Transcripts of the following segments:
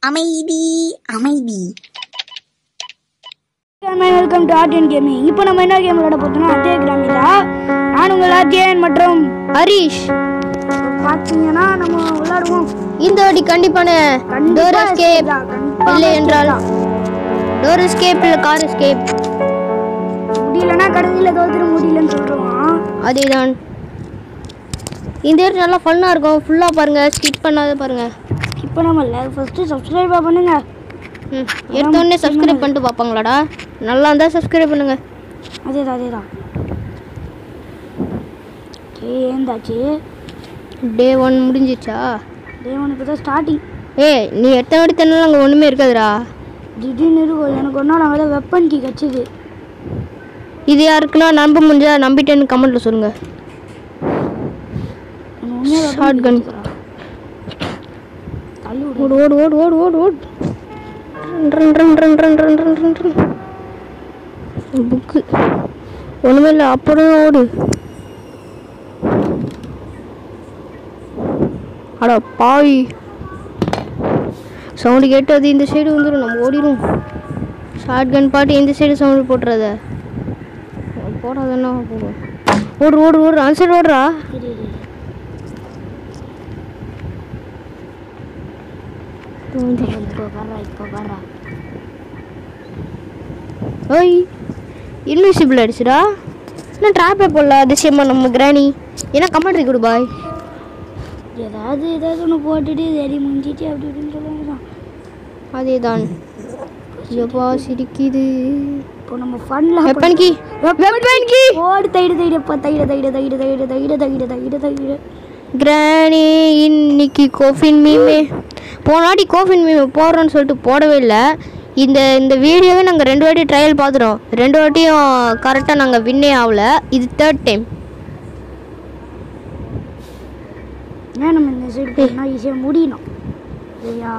அமைதி அமைதி. Welcome to art and gaming. இப்போ நம்ம என்ன கேம் விளையாட போறோம்னா அதே கிராமிதா. நான் உங்கள் ஆர்டியன் மற்றும் ஹரிஷ். பார்த்தீங்கன்னா நம்ம விளையாடுவோம். இந்த வாட்டி கண்டிப்பான டோர் எஸ்கேப் இல்லை என்றால் டோர் எஸ்கேப் இல்லை கார் எஸ்கேப். முடியலன்னா கடைசியில் தோத்துட முடியலன்னு சொல்கிறோம். அதேதான். இந்த வாட்டி நல்லா ஃபன்னாக இருக்கும். ஃபுல்லாக பாருங்கள், ஸ்கிப் பண்ணாத பாருங்கள். இப்போ நம்ம ஃபஸ்ட்டு சப்ஸ்கிரைபாக பண்ணுங்க. எடுத்தோடனே சப்ஸ்கிரைப் பண்ணிட்டு பார்ப்பாங்களாடா? நல்லா இருந்தால் சப்ஸ்கிரைப் பண்ணுங்கள். அதேதான். ஏந்தாச்சு. டே 1 முடிஞ்சிச்சா? டே 1 இப்போ தான் ஸ்டார்டிங். நீ எத்தனை வாட்டி தந்தாலும் அங்கே ஒன்றுமே இருக்காதுடா. திடீர்னு இருக்கும். எனக்கு ஒரு நாள் அங்கே தான் வெப்பன் கீ கிடச்சிது. இது யாருக்குன்னா நம்ப முடிஞ்சா நம்பிட்டேன்னு கமெண்ட்டில் சொல்லுங்கள். Shotgun. ஓடு ஓடு ஓடு ஓடு ஓடு ஓடு. புக்கு ஒன்றுமே இல்லை, அப்புறம் ஓடு. அடா பாவி, சவுண்டு கேட்டு அது இந்த சைடு வந்துடும், நம்ம ஓடிடும். ஷார்ட் கன் பாட்டு இந்த சைடு சவுண்டு போட்டுறத போடாதன்னா போடுவோம். ஓடு ஓடு ஓடு, அந்த சைடு ஓடுறா. ஓய், இன்விசிபிள் ஆயிடுச்சுடா. என்ன ட்ராப்பே போடல அதிசயமா நம்ம கிராணி. ஏன்னா கமெண்ட்ரி கொடு பாய். ஏதாவது ஒன்று போட்டுட்டு சரி முடிஞ்சிட்டு அப்படி இப்படின்னு சொல்லுவாங்க. அதே தான். எப்பா சிரிக்குது. இப்போ நம்ம ஃபன்ல வெப்பன் கீ ஓடு. தைடு. கிராணி இன்னைக்கு கோஃபின் மீமே. போனாடி கோஃபின் மீமே போடுறோன்னு சொல்லிட்டு போடவே இல்லை. இந்த வீடியோவே நாங்கள் 2 வாட்டி ட்ரையல் பார்த்துட்டோம். 2 வாட்டியும் கரெக்டாக நாங்கள் வின்னே ஆகலை. இது 3rd டைம். ஏன் நம்ம இந்த சைடு போனால் ஈஸியாக முடியணும் இல்லையா?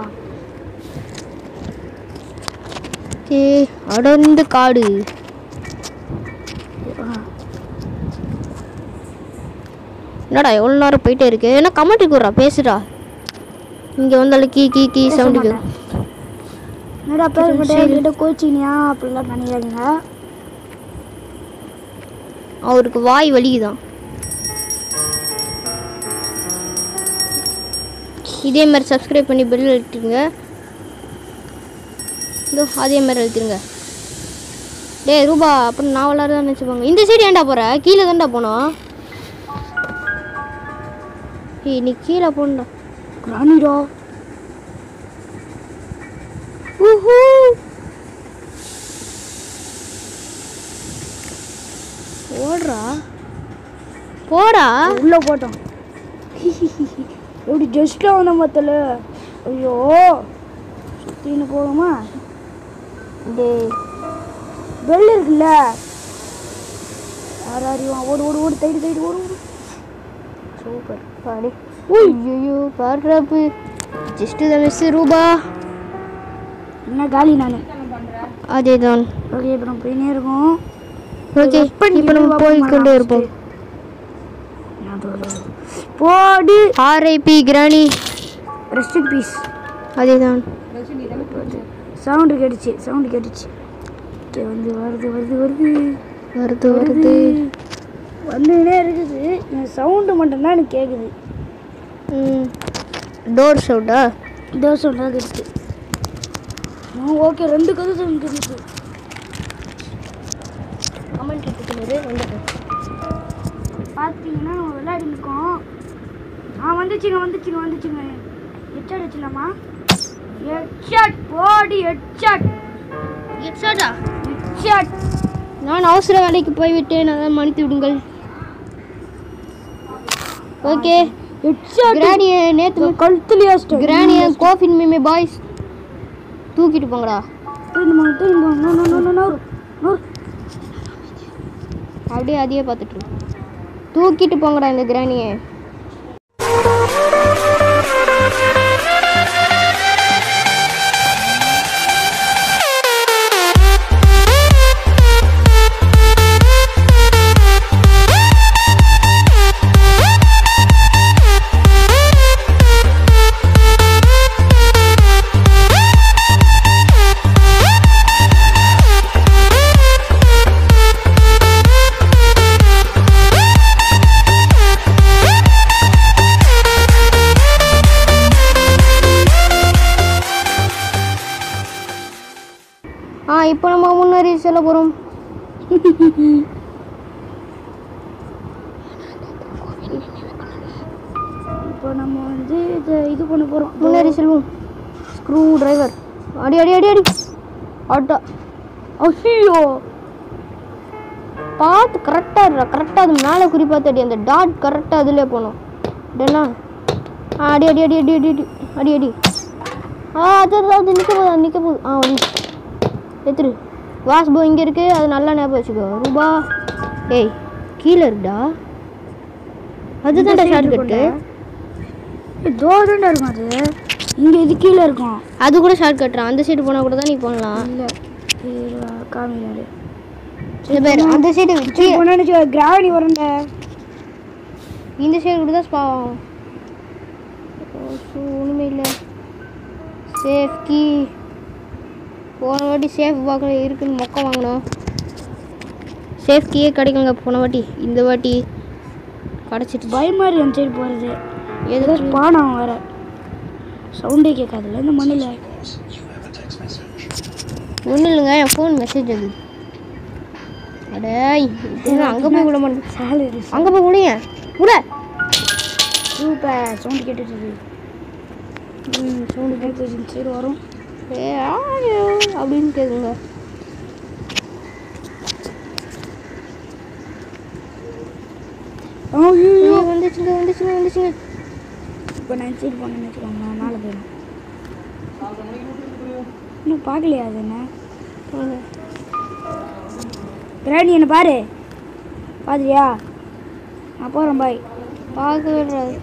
அடர்ந்து காடு. என்னடா எவ்வளோ நேரம் போயிட்டே இருக்கு? ஏன்னா கமெண்ட்ரி கூடுறா, பேசுடா. இங்கே வந்தாலும் கீ சவுண்டுக்கு. என்னடா பேர் கோச்சினியா அப்படிலாம் நினைக்காதீங்க. அவருக்கு வாய் வலிக்குதான். இதே மாதிரி சப்ஸ்கிரைப் பண்ணி பெல் அழுத்திடுங்க. இதோ அதே மாதிரி அழுத்திடுங்க. ரூபா அப்புறம் நான் விளாட்றதான் நினச்சிப்பாங்க. இந்த சைடு ஏன்டா போகிற? கீழே தான்டா போனோம். நீ கீழே போனடா ராணிடா. ஓடுறா, போடா. உள்ளே போட்டோம். எப்படி ஜஸ்ட்டாக வந்த மொத்தல. ஐயோ சுற்றின்னு போகுமா? டே பெல் இருக்குல்ல, யாரையும் ஓடு ஓடு ஓடு. தைடு ஓடு ஓடு. சூப்பர் பாடி. ஐயோ பாடுறாப்பு. ஜஸ்ட்டு தான் மிஸ் ரூபா. என்ன காலி நான். அதே தான். ஓகே இப்போ நம்ம போயினே இருக்கோம். ஓகே இப்போ நம்ம போய்கொண்டே இருப்போம். போடு. ஆர்ஐபி கிராணி, ரெஸ்ட் இன் பீஸ். அதே தான். சவுண்டு கேட்டுச்சு. வந்து வருது வந்துனே இருக்குது. என் சவுண்டு மட்டும்தான் எனக்கு கேட்குது. டோர் சவுண்டா? டோர் சவுண்டாக கேட்டுச்சு. ஓகே 2 கதை சவுண்ட் கேட்டுச்சு. கமெண்ட் எடுத்துக்கிறது பார்த்தீங்கன்னா நம்ம விளையாடி இருக்கோம். வந்துச்சுங்க. ஹெட்ஷாட் வச்சுலாமா? ஹெட்ஷாட் போடி. ஹெட்ஷாட். நான் அவசர வேலைக்கு போய்விட்டேன், அதை மன்னித்து விடுங்கள். Okay headshot. கிராணியை நேற்று கழுத்துலையா? கிராணியை கோஃபின் மீமே பாய்ஸ் தூக்கிட்டு போங்கடா. அப்படியே அதையே பார்த்துட்டு தூக்கிட்டு போங்கடா இந்த கிராணியை. இப்போ நம்ம முன்னேறி செல்ல போகிறோம். இப்போ நம்ம வந்து இது பண்ண போகிறோம். முன்னேறி செல்வோம். Screw driver. அடி அடி அடி அடி ஆட்டோ. ஐயோ பார்த்து கரெக்டாக அது மேலே குறி பார்த்து அடி. அந்த டாட் கரெக்டாக அதிலே போகணும். டென்னா அடி அடி அடி அடி அடி அடி அடி அடி. அது நிற்க போகுது. வந்து எடுத்துரு. வாஷ்போ இங்கே இருக்குது, அது நல்லா ஞாபகம் வச்சுக்கோ. ரூபா ஏய் கீழே இருக்குடா. அதுதான் ஷார்ட் கட்டு. தோதண்டா இருக்கும் அது. இங்கே இது கீழே இருக்கும். அது கூட ஷார்ட் கட்டுறான். அந்த சைடு போனால் கூட தான் நீ போகலாம். இல்லை காமினாரு அந்த சைடு போனேன்னு கிராவடி வரண்ட. இந்த சைடு கூட தான் ஸ்பாவம். ஒன்றுமே இல்லை. Safe key. போன வாட்டி சேஃப் பார்க்கல இருக்குன்னு மொக்க வாங்கினோம். சேஃப் கீயே கிடைக்குங்க போன வாட்டி. இந்த வாட்டி கிடச்சிட்டு பயமாக இருக்கு அந்த சைடு போகிறது. ஏதோ பானம் வேற சவுண்டே கேட்காதுல்ல இந்த மண்ணில். ஒன்றும் இல்லைங்க, என் ஃபோன் மெசேஜ் அது. அடே அங்கே போய் விட மாட்டேன். சேலரி அங்கே போய் முடிய விட. சூப்பர் சவுண்டு கேட்டுட்டு. சவுண்டு கேட்டு சைடு வரும். அப்படின்னு கேட்குங்க. வந்துச்சுங்க. இப்போ நான் சைடு போனேன்னு வச்சுக்கோங்க, மேலே போயிடும். இன்னும் பார்க்கலையா அது என்ன கிராணி? என்ன பாரு, பாத்துறியா? நான் போகிறேன் பாய். பார்க்க விடுறாது.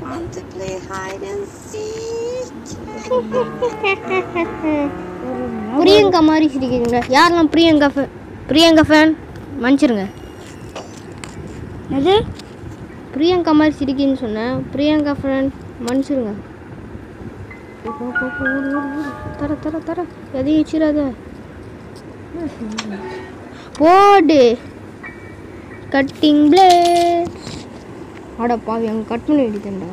பிரியங்கா மாதிரி சிரிக்கிறீங்க. யாரெல்லாம் பிரியங்கா ஃபேன் மன்னிச்சிருங்க. எது பிரியங்கா மாதிரி சிரிக்கின்னு சொன்னேன். பிரியங்கா ஃபேன் மன்னிச்சிருங்க. தர எதையும் வச்சிடாத. போடு கட்டிங் பிளேட். அட பாவி, அங்கே கட் பண்ணி விட்டுட்டேன்டா.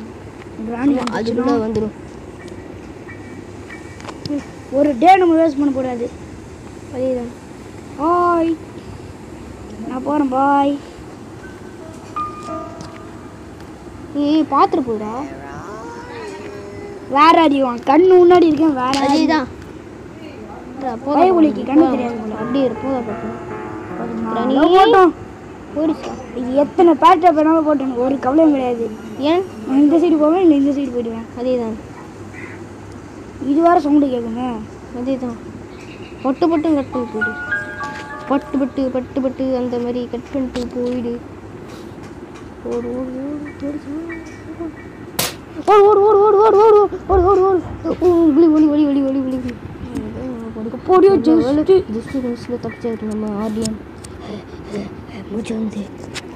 அதுக்குள்ள வந்துடும். ஒரு டே நம்ம வேஸ்ட் பண்ண கூடாது. அதேதான். பாய், நான் போகிறேன் பாய். ஏய் பார்த்துட்டு போடா. வேற அறிவான் கண்ணு முன்னாடி இருக்கேன். வேற அதேதான். பயகுலிக்கு கண்ணு தெரியாது போல. அப்படி இருப்போம். போட்டோம் போயிடுச்சா? இது எத்தனை பேட்டை பண்ணாலும் போட்டேன், ஒரு கவலையும் கிடையாது. ஏன் நான் இந்த சைடு போவேன், இல்லை இந்த சைடு போயிடுவேன். அதேதான். இது வேற சவுண்டு கேட்குமே. அதேதான். பட்டு கட் பண்ணி போயிடு. பட்டு அந்த மாதிரி கட் பண்ணிட்டு போயிடு. ஓடு ஓடு ஓடு ஓடு ஓடு ஓடு ஓடு ஓடு ஓடு ஓடு ஓடு நம்ம ஆடியன்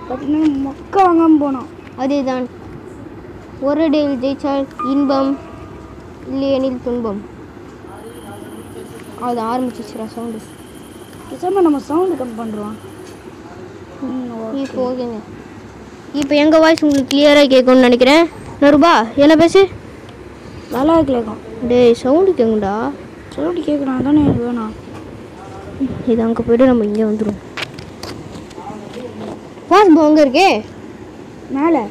பார்த்தீங்கன்னா மொக்க வாங்காமல் போனோம். அதேதான். ஒரு டேயில் ஜெயிச்சால் இன்பம், இல்லையெனில் துன்பம். அது ஆரம்பிச்சிச்சுரா சவுண்டு. பேசாமல் நம்ம சவுண்டு கம்மி பண்ணுறோம். இப்போ ஓகேங்க. இப்போ எங்கள் வாய்ஸ் உங்களுக்கு கிளியராக கேட்கும்னு நினைக்கிறேன். நூறுபா என்ன பேசு. நல்லா கேட்கும். டேய் சவுண்டு கேட்கும்டா. சவுண்டு கேட்கணும் தானே எனக்கு வேணும். இது அங்கே போய்ட்டு நம்ம இங்கே வந்துடும். வாஸ் அங்கே இருக்கே மேலே.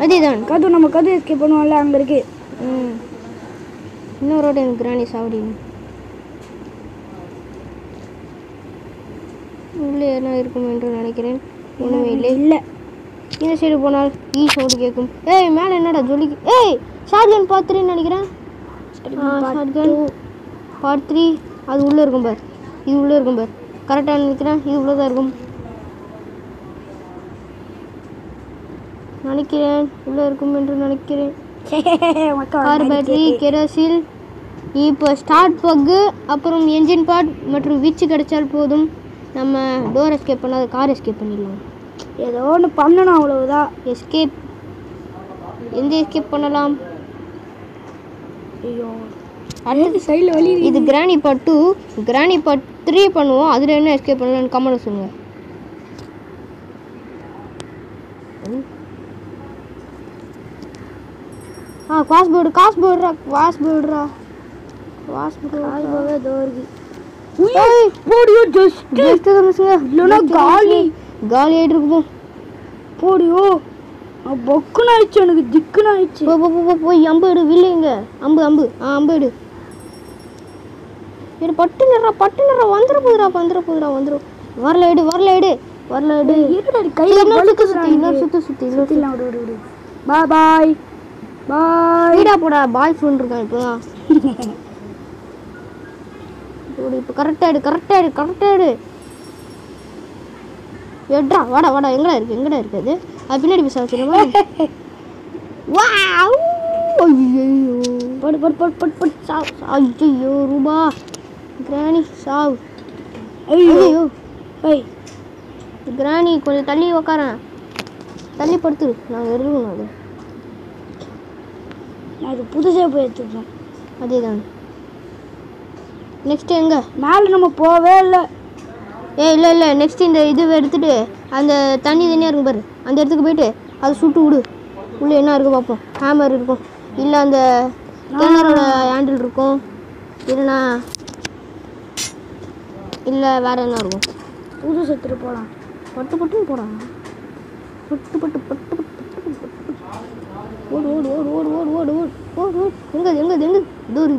அதேதான். நம்ம கது எஸ்கேப் பண்ணுவோம்ல, அங்கே இருக்கு. இன்னொரு எனக்கு கிராணி சாவடின்னு உள்ளே என்ன இருக்கும் என்று நினைக்கிறேன். ஒன்றுமே இல்லை. இந்த சைடு போனால் சவுண்டு கேட்கும். ஏய் மேலே என்னடா ஜொலிக்கு. ஏய் ஷார்ட்கன் பார்ட் 3 நினைக்கிறேன். ஷார்ட்கன் பார்ட் 3 அது உள்ளே இருக்கும் பார். இது உள்ளே இருக்கும் பார். கரெக்டாக நினைக்கிறேன். இது உள்ளே தான் இருக்கும் நினைக்கிறேன். உள்ளே இருக்கும் என்று நினைக்கிறேன். கார் பேட்டரி, கெரோசில். இப்போ ஸ்டார்ட் பக்கு, அப்புறம் என்ஜின் பார்ட் மற்றும் விச்சு கிடைச்சால் போதும். நம்ம டோர் எஸ்கேப் பண்ணாத கார் எஸ்கேப் பண்ணிடலாம். ஏதோ ஒன்று பண்ணணும், அவ்வளவுதான். எஸ்கேப் எந்த எஸ்கேப் பண்ணலாம்? ஐயோ அடுத்த சைடில் வழி. இது கிராணி பார்ட் 2. கிராணி பார்ட் 3 பண்ணுவோம். அதில் என்ன எஸ்கேப் பண்ணலாம்னு கமெண்ட் சொல்லுங்கள். காசு போடுறா. போடியோ ஜஸ்ட் இல்லைன்னா காலி காலி ஆகிட்டு இருக்கும். போடியோ பொக்குன்னு ஆயிடுச்சு, எனக்கு திக்குன்னு ஆயிடுச்சு. போய் அம்பு எடு, வில்லைங்க அம்பு அம்பு அம்பு எடு. பட்டு நிறா வந்துட போதுடா வந்துடும். வரல எடு இன்னொரு சுத்து. பாய் பாய் பாய். வீடா போடா, பாய் சொல்லிருக்கான் இப்போதான். இப்போ கரெக்டாக எடு. எட்ரா வாடா எங்கடா இருக்கு அது பின்னாடி பேச வச்சுருமா. ஐயோ ரூபா கிராணி சாவு. ஐயோ கிராணி கொஞ்சம் தள்ளி உக்காரேன், தள்ளி படுத்துரு. நான் எருகணும் அது. நான் அது புதுசாக போய் எடுத்துருக்கேன். அதே தான். நெக்ஸ்ட்டு எங்கே மேலே நம்ம போவே இல்லை. இல்லை நெக்ஸ்ட் இந்த இது எடுத்துட்டு அந்த தண்ணியாக இருக்கும் பாரு, அந்த இடத்துக்கு போயிட்டு அதை சுட்டு விடு. உள்ளே என்ன இருக்குது பார்ப்போம். ஹேமர் இருக்கும், இல்லை அந்த கிணறோட ஹேண்டில் இருக்கும், இல்லைண்ணா இல்லை வேறு என்ன இருக்கும். புது செத்துட்டு போகலாம். பட்டு போடா. ஓடு எங்க தூரி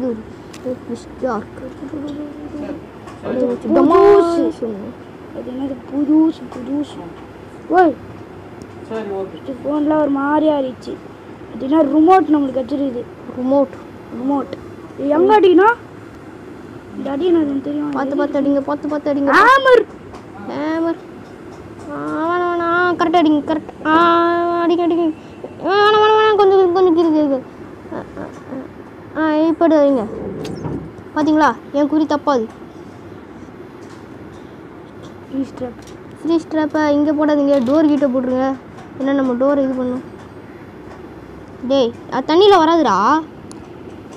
அது என்னது புதுசு. ஓய் ஃபோன்லாம் ஒரு மாதிரி ஆயிடுச்சு. அப்படின்னா ரிமோட் நம்மளுக்கு வச்சிருக்குது. ரிமோட் எங்க அடிக்கணும்? இந்த அடிக்கணும் தெரியும். பார்த்து அடிங்க. ஹேமர் கரெக்டாக அடிங்க. அடிங்க. வேணாம் கொஞ்சம் இருக்கு. இப்போ வைங்க. பார்த்தீங்களா என் குறி தப்பாது. ஃப்ரீ ஸ்ட்ராப்பை இங்கே போடாதீங்க, டோர் கிட்ட போட்டுருங்க. ஏன்னா நம்ம டோரை இது பண்ணணும். டேய் அது தண்ணியில் வராதுடா.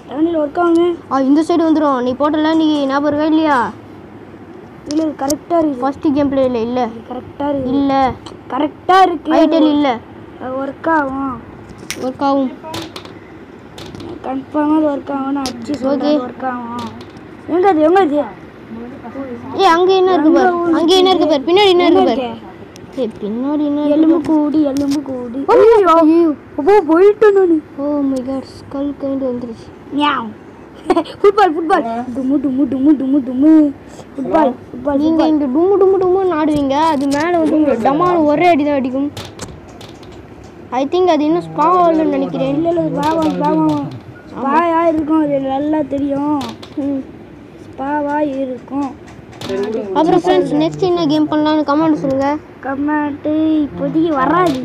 தண்ணியில் ஒர்க் ஆகுங்க. இந்த சைடு வந்துடும். நீ போட்டல, நீ ஞாபகம் இருக்கா இல்லையா? இல்லை கரெக்டாக இருக்குது. ஃபஸ்ட்டு கேம் பிளே இல்லை கரெக்டாக இருக்குது. இல்லை கரெக்டாக இருக்குது. ஐட்டல் இல்லை. ஒர்க் ஆகும் கன்ஃபார்மாக அது ஒர்க் ஆகும்னு அடிச்சு சொல்கிறேன். ஒர்க் ஆகும். எங்க அது அங்கே என்ன இருக்கு பாரு, பின்னாடி என்ன இருக்கு பாரு. பின்னாடி என்ன? எலும்பு கூடி. அப்போ போயிட்டேன் நான். Oh my god, skull kind வந்துருச்சு. ஃபுட்பால் டுமு. ஃபுட்பால் நீங்கள் இங்கே டும்முன்னு ஆடுவீங்க, அது மேலே வந்து டமால் ஒரே அடி தான் அடிக்கும். ஐ திங்க் அது இன்னும் ஸ்பாவால்னு நினைக்கிறேன். இல்லை ஸ்பாவா இருக்கும், அது நல்லா தெரியும். ஸ்பாவா இருக்கும். அப்புறம் ஃப்ரெண்ட்ஸ் நெக்ஸ்ட் என்ன கேம் பண்ணலாம்னு கமெண்ட் சொல்லுங்கள். கமெண்ட்டு இப்போதைக்கு வராது,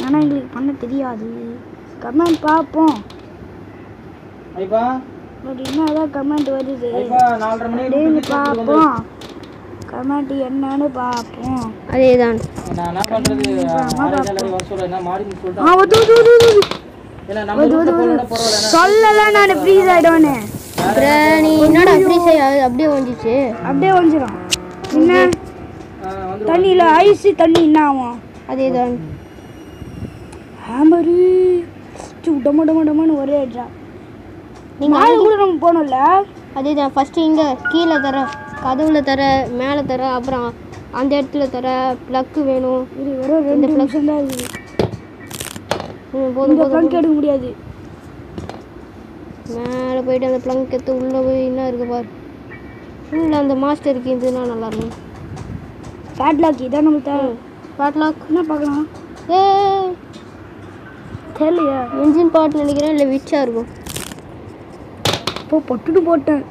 ஆனால் எங்களுக்கு பண்ண தெரியாது. கமெண்ட் பார்ப்போம். பட் என்னதான் கமெண்ட் வருது அப்படின்னு பார்ப்போம். கமெண்ட் என்னன்னு பார்ப்போம். அதே தான். சொல்லலாம் நான் ஃப்ரீஸ் ஆகிடுவேன்னு. நீ என்னடா ஃப்ரீஸ் ஆகி அப்படியே வந்துச்சு. அப்படியே வந்துடும். என்ன தண்ணியில் ஐஸ் தண்ணி என்ன ஆகும்? அதே தான். ஹேமரு டமன்னு ஒரே அடிச்சா. நீங்கள் ஆள் கூட நம்ம போனோம்ல. அதே தான். ஃபஸ்ட்டு இங்கே கீழே தர, கதவுல தர, மேலே தர, அப்புறம் அந்த இடத்துல தர. ப்ளக்கு வேணும். இது வெறும் 2 நிமிஷம் தான் இருக்குது. போதும் ப்ளக் எடுக்க முடியாது. மேலே போயிட்டு அந்த ப்ளங்க் எடுத்து உள்ளே போய் என்ன இருக்கு பாரு. உள்ளே அந்த மாஸ்டருக்கு இருந்துன்னா நல்லாயிருக்கும். பேட்லாக் இதான் நம்மளுக்கு தேவை. பேட்லாக் என்ன பார்க்கலாம்? தெரியலையா? என்ஜின் பார்ட் நினைக்கிறேன், இல்லை விச்சாக இருக்கும். இப்போ பொட்டுட்டு போட்டேன்.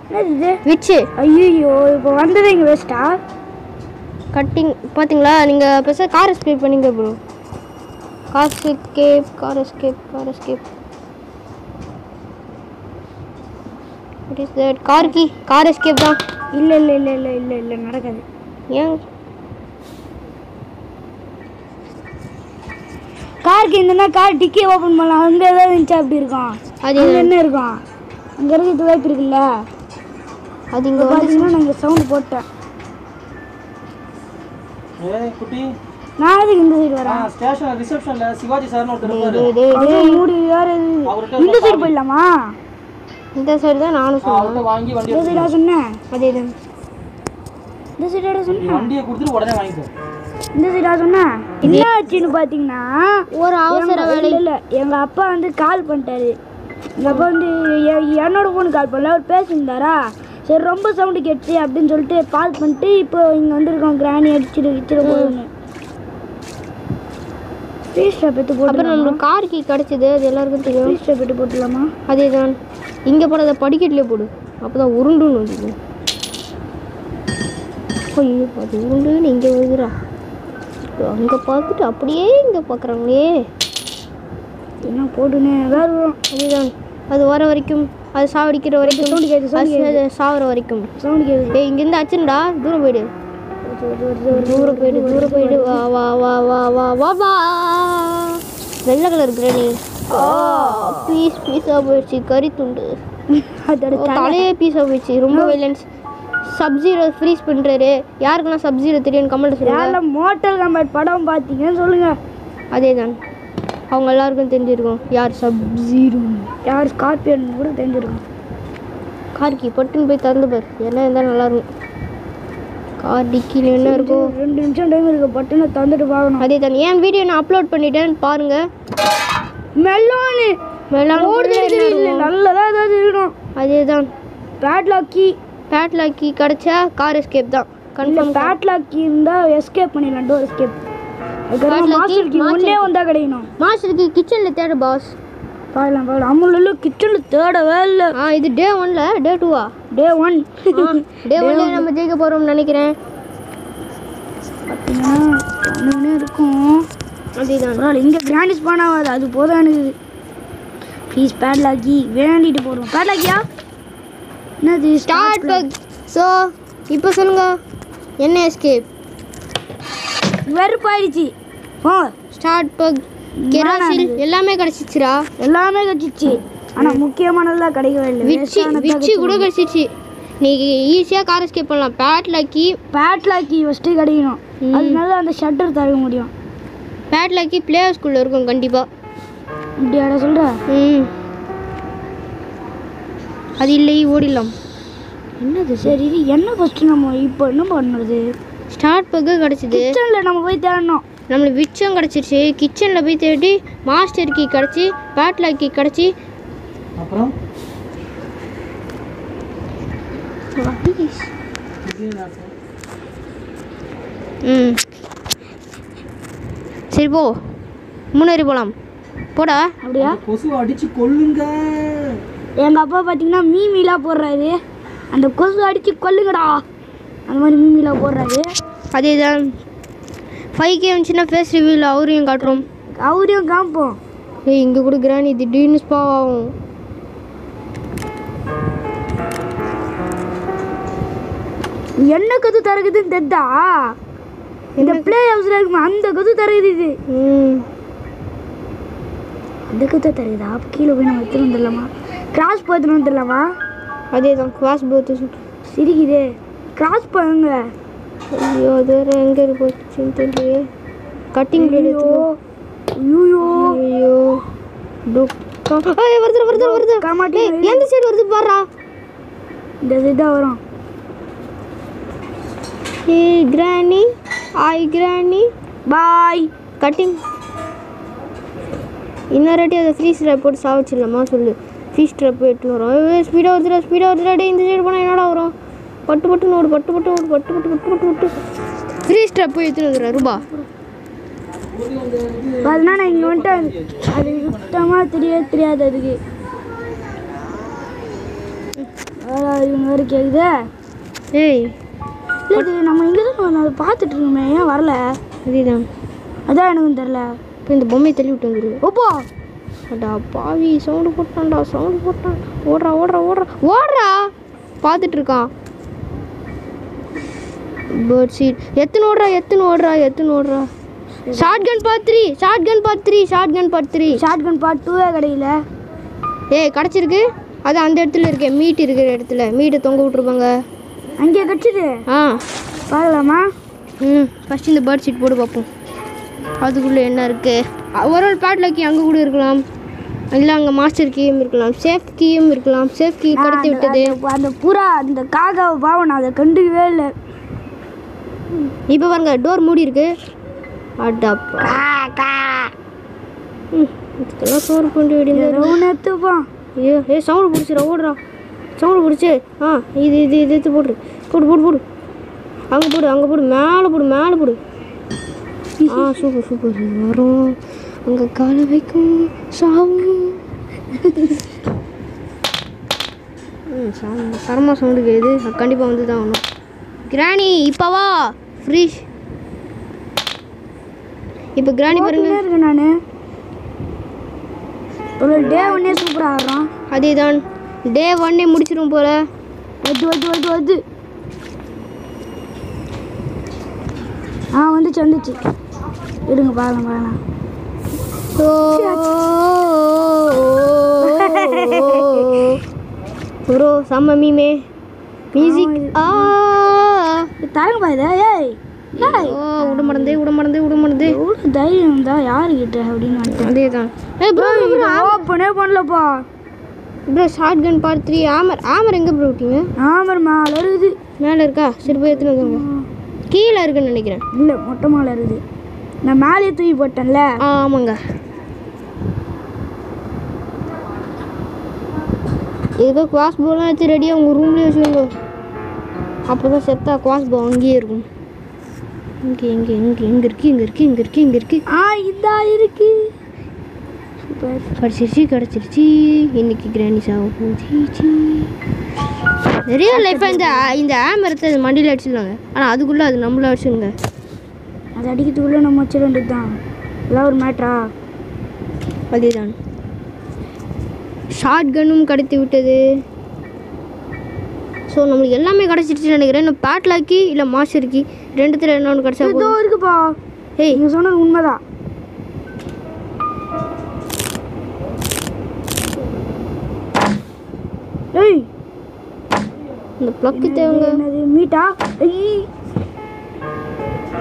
என்னது விச்சு? ஐயோ இப்போ வந்தது இங்கே வேஸ்ட்டா? கட்டிங் பார்த்தீங்களா? நீங்கள் பெருசாக கார் எஸ்கேப் பண்ணிங்க bro. Car escape what is that? Car escape தான். இல்லை நடக்காது. ஏன்? காருக்கு இருந்தனா கார் டிக்கி ஓப்பன் பண்ணலாம். அங்கே ஏதாவது இருந்துச்சா அப்படி இருக்கும். அது என்ன இருக்கும்? அங்கே இருக்கிறது வாய்ப்பு இருக்குல்ல. அது இங்கே பார்த்தீங்கன்னா நான் இங்கே சவுண்டு போட்டேன். நான் அதுக்கு இந்த சைடு வரேன். ஸ்டேஷன் ரிசப்ஷன்ல சிவாஜி சார்னு ஒருத்தர் இருப்பாரு. அது மூடி யார் இந்த சைடு போயிடலாமா? இந்த சைடு தான் நானும் அவர்ட்ட வாங்கி வண்டி இந்த சைடா சொன்னேன். அதேதான் இந்த சைடா சொன்னேன். வண்டியை கொடுத்துட்டு உடனே வாங்கிக்கோ. இந்த சைடா சொன்னேன். என்ன ஆச்சுன்னு பார்த்தீங்கன்னா ஒரு அவசர வேலை இல்லை எங்கள் அப்பா வந்து கால் பண்ணிட்டாரு. எங்கள் அப்பா வந்து என்னோட ஃபோனுக்கு கால் பண்ணல, அவர் பேசியிருந்தாரா. சரி ரொம்ப சவுண்டு கேட்டுச்சு அப்படின்னு சொல்லிட்டு கால் பண்ணிட்டு இப்போ இங்கே வந்துருக்கோம். கிராணி அடிச்சிட்டு போகணும்னு ஸ்பீட் எடுத்து போட்டு அப்புறம் நம்மளுக்கு கார் கீ கிடச்சிது. அது எல்லாருக்கும் தெரியும். ஸ்பீட் எடுத்து போட்டுடலாமா? அதே தான். இங்கே போடாத படிக்கட்டிலே போடு, அப்போ தான் உருண்டுன்னு வந்து. ஐயோ அது உருண்டுன்னு இங்கே வருதுரா. அங்கே பார்த்துட்டு அப்படியே இங்கே பார்க்குறாங்களே. என்ன போட்டுன்னு வேறு வரும். அதுதான் அது வர வரைக்கும், அது சாவடிக்கிற வரைக்கும், சவுண்டு கேட்குது. அது சாவர வரைக்கும். சவுண்டு கேட்குது. இங்கேருந்து அச்சுண்டா, தூரம் போயிடு, தூரம் போயிடு, தூரம் போயிடு. வா வா வா வா வா வா வா. வெள்ளை கலர் கிரேனி பீஸ் பீஸாக போயிடுச்சு. கறி துண்டு அதோட தலையே பீஸாக போயிடுச்சு. ரொம்ப வைலன்ஸ். சப்ஜீரோ ஃப்ரீஸ் பண்ணுறாரு. யாருக்கெல்லாம் சப்ஜீரோ தெரியும் கமெண்ட் சொல்லுங்க. யாரெல்லாம் மோட்டல் கம்பேட் படம் பார்த்தீங்கன்னு சொல்லுங்க. அதே தான் அவங்க எல்லாருக்கும் தெரிஞ்சிருக்கும் யார் சப்ஜீரோ, யார் ஸ்கார்பியன் கூட தெரிஞ்சிருக்கும். கார்கி பட்டுன்னு போய் திறந்து பாரு, என்ன இருந்தால் நல்லாயிருக்கும். கார் டிக்கியில் என்ன இருக்கும். 2 நிமிஷம் டைம் இருக்கு, பட்டுன்னு தந்துட்டு பார்க்கணும். அதே தான். ஏன் வீடியோ நான் அப்லோட் பண்ணிட்டேன்னு பாருங்க. மெல்லானு நல்லதா ஏதாவது இருக்கணும். அதே தான். பேட்லாக் கீ கிடச்சா கார் எஸ்கேப் தான் கன்ஃபார்ம். பேட்லாக் கீ இருந்தால் எஸ்கேப் பண்ணிடலாம். Door escape. அதுக்கப்புறம் மாஸ்டர் கீ ஒன்றே வந்தால் கிடைக்கணும். மாஸ்டர் கீ கிச்சனில் தேடு பாஸ். பார்க்கலாம் அம்முள்ள கிச்சனில் தேடவே இல்லை. இது டே 1ல டே 2வா? டே 1. டே 1ல நம்ம ஜெயிக்க போகிறோம்னு நினைக்கிறேன். பார்த்தீங்கன்னா ஒன்று இருக்கும். அதேதான். இங்கே கிராண்டிஸ் பண்ணாது, அது போதும் எனக்கு. ப்ளீஸ் பேட்லாக்கி வேண்டிட்டு போடுவோம். பேட்லாக்கியா என்னது? Start buck. ஸோ இப்போ சொல்லுங்க என்ன எஸ்கேப்? வெறுப்பாயிடுச்சு. ஸ்டார்ட் பக், கெரோசின் எல்லாமே கிடச்சிச்சுரா. எல்லாமே கிடச்சிச்சு. ஆனால் முக்கியமானதெல்லாம் கிடைக்கவே இல்லை. விச்சி கூட கிடச்சிச்சு. நீ ஈஸியாக கார் எஸ்கேப் பண்ணலாம். பேட்லாக்கி ஃபஸ்ட்டு கிடைக்கணும். அதனால அந்த ஷட்டர் தர முடியும். பேட்லாக்கி பிளேயர் ஸ்கூலில் இருக்கும் கண்டிப்பாக. இப்படியாட சொல்கிற? அது இல்லை, ஓடிடலாம். என்னது? சரி என்ன ஃபஸ்ட்டு நம்ம இப்போ என்ன பண்ணுறது? ஸ்டார்ட் பக்கு கிடச்சிது. கிச்சனில் நம்ம போய் தேடணும். நம்மளுக்கு விச்சம் கிடச்சிருச்சு. கிச்சனில் போய் தேடி மாஸ்டர் கீ கிடச்சி, பேட்லாக் கீ கிடச்சி, அப்புறம் சரி போ, முன்னேறி போகலாம். போடா. அப்படியா? கொசு அடிச்சு கொல்லுங்க. எங்கள் அப்பா பார்த்தீங்கன்னா மீமிலாம் போடுறாரு. அந்த கொசு அடித்து கொல்லுங்கடா அந்த மாதிரி மீமிலாம் போடுறாரு. அதே தான். 5K வந்துச்சுன்னா ஃபேஸ் ரிவ்யூவில் அவரையும் காட்டுறோம். அவரையும் காமிப்போம். இங்கே கூட கிராணி திடீர்னு ஸ்பாவ் ஆகும். என்ன கது தரகுதுன்னு தெரிதா? இந்த பிளே ஹவுஸில் இருக்குமா அந்த கது தரகுது. இது அந்த கதை தரகுதா? அப்போ கீழே போய் நம்ம எடுத்துன்னு வந்துடலாமா? கிராஸ் போ எடுத்துன்னு வந்துடலாமா? அதே தான். கிராஸ் போத்து சிரிக்குது. கிராஸ் போங்க. ஐயோ அது வேறு எங்கே இருக்குன்னு தெரியலையே. கட்டிங் ஐயோ ஐயோ ஐயோ வருது காமாட்டி. எந்த சைடு வருது பாரா? இந்த சைடு தான் வரும். கிராணி கிராணி பாய். கட்டிங். இன்னொருட்டி அதை ஃப்ரீஸ் ட்ராப் போட்டு சாவச்சிடலாமா சொல்லு. ஃப்ரீஸ் ட்ராப் எடுத்துன்னு வரும். ஸ்பீடாக வருதுடா. டே இந்த சைடு போனால் என்னடா வரும்? பட்டு நோடு பட்டு ஃப்ரீஸ் ட்ராப் போய் எடுத்துன்னு வந்துடுறேன் ரூபா. அதனால நான் இங்கே வந்துட்டு அது சுத்தமாக தெரியாது. அதுக்கு வேறு கேட்குது. ஏய் இல்லை நம்ம இங்கே தான் அதை பார்த்துட்டு இருக்கோமே, ஏன் வரல? அதேதான். அதான் எனக்கும் தெரில. இப்போ இந்த பொம்மையை தள்ளி விட்டு வந்துரு. ஓப்போ அடா பாவி, சவுண்டு போட்டான். ஓடுறா பார்த்துட்டு இருக்கான். பேர்ட் சீட் எத்தனை ஓடுறா. Shotgun part 3. Shotgun part 2 கிடையில. ஏய் கிடச்சிருக்கு. அது அந்த இடத்துல இருக்கே, மீட் இருக்கிற இடத்துல. மீட்டை தொங்க விட்ருப்பாங்க. அங்கே கிடச்சிது. பார்க்கலாமா? ஃபஸ்ட்டு இந்த பேர்ட் சீட் போட்டு பார்ப்போம். அதுக்குள்ளே என்ன இருக்குது ஒரு பேட்ல கீ அங்கே கூட இருக்கலாம், இல்லை அங்கே மாஸ்டர் கீயும் இருக்கலாம், சேஃப் கீயும் இருக்கலாம். சேஃப் கீ கடத்தி விட்டது. அந்த புறா அந்த காக்காவை பாவம் நான் அதை கண்டுக்கவே இல்லை. இப்போ பாருங்க டோர் மூடி இருக்கு. அடப்பா இதுக்கெல்லாம் சோறு கொண்டு விடுங்கப்பா. ஐயோ சவுண்டு பிடிச்சிடா ஓடுறா சவுண்டு பிடிச்சி. இது இது இது எடுத்து போடு போடு போடு போடு அங்கே போடு அங்கே போடு மேலே போடு மேலே போடு. சூப்பர் சூப்பர் வரும் அங்கே காலை வைக்கும் சாவும். சரமா சவுண்டு கேது கண்டிப்பாக வந்து தான் ஆகணும். கிராணி இப்போ வா ஃப்ரீஷ். இப்போ கிராணி பாருங்க இருக்கேன் நான். ஒரு டே ஒன்னே சூப்பராக ஆடுறோம். அதே தான் டே ஒன்னே முடிச்சிடும் போல. வந்து வந்துச்சு வந்துச்சு. இருங்க பார்க்கலாம். ப்ரோ செம்ம மீமே மியூசிக். தரங்க பாரு. ஏய் விட மாட்டேன் எவ்வளோ தைரியம் தான் யாருக்கிட்ட அப்படின்னு. அதே தான் ப்ரோ ஓப்பனே பண்ணலப்பா. Bro shotgun part 3 armour எங்கே ப்ரோ விட்டீங்க? ஆமர் மேலே இருக்குது. மேலே இருக்கா? சரி போய் எடுத்துன்னு வந்துருங்க. கீழே இருக்குன்னு நினைக்கிறேன். இல்லை மொட்டை மேலே இருக்குது. நான் மேலே தூக்கி போட்டேன்ல. ஆமாங்க. ஏதோ குவாஸ் போலாம் எடுத்து ரெடியாக உங்கள் ரூம்லேயே வச்சுக்கோங்க. அப்போ தான் செத்தா குவாஸ் போ அங்கேயே இருக்கும். இங்கே இருக்கு இதா இருக்கு. சூப்பர் கிடச்சிருச்சு. இன்னைக்கு கிராணி சாவு போச்சு. நிறைய லைஃப்பாக இந்த ஆமரத்தை மண்டியில் அடிச்சிருக்காங்க. ஆனால் அதுக்குள்ளே அது நம்மள அடிச்சுங்க. அது அடிக்கிறதுக்குள்ளே நம்ம வச்சிட வேண்டியது தான். இதெல்லாம் ஒரு மேட்ரா? அதே தான். ஷார்ட் கன்னும் கடத்தி விட்டது. ஸோ நம்மளுக்கு எல்லாமே கிடச்சிருச்சுன்னு நினைக்கிறேன். இன்னும் பேட்லாக்கி இல்லை மாஸ்டர்க்கி ரெண்டுத்தில் என்ன ஒன்று கிடச்சா இதோ இருக்குப்பா. ஏய் நீங்கள் சொன்னது உண்மைதான். ஏய் இந்த ப்ளக்கு தேவைங்க. என்னது மீட்டா?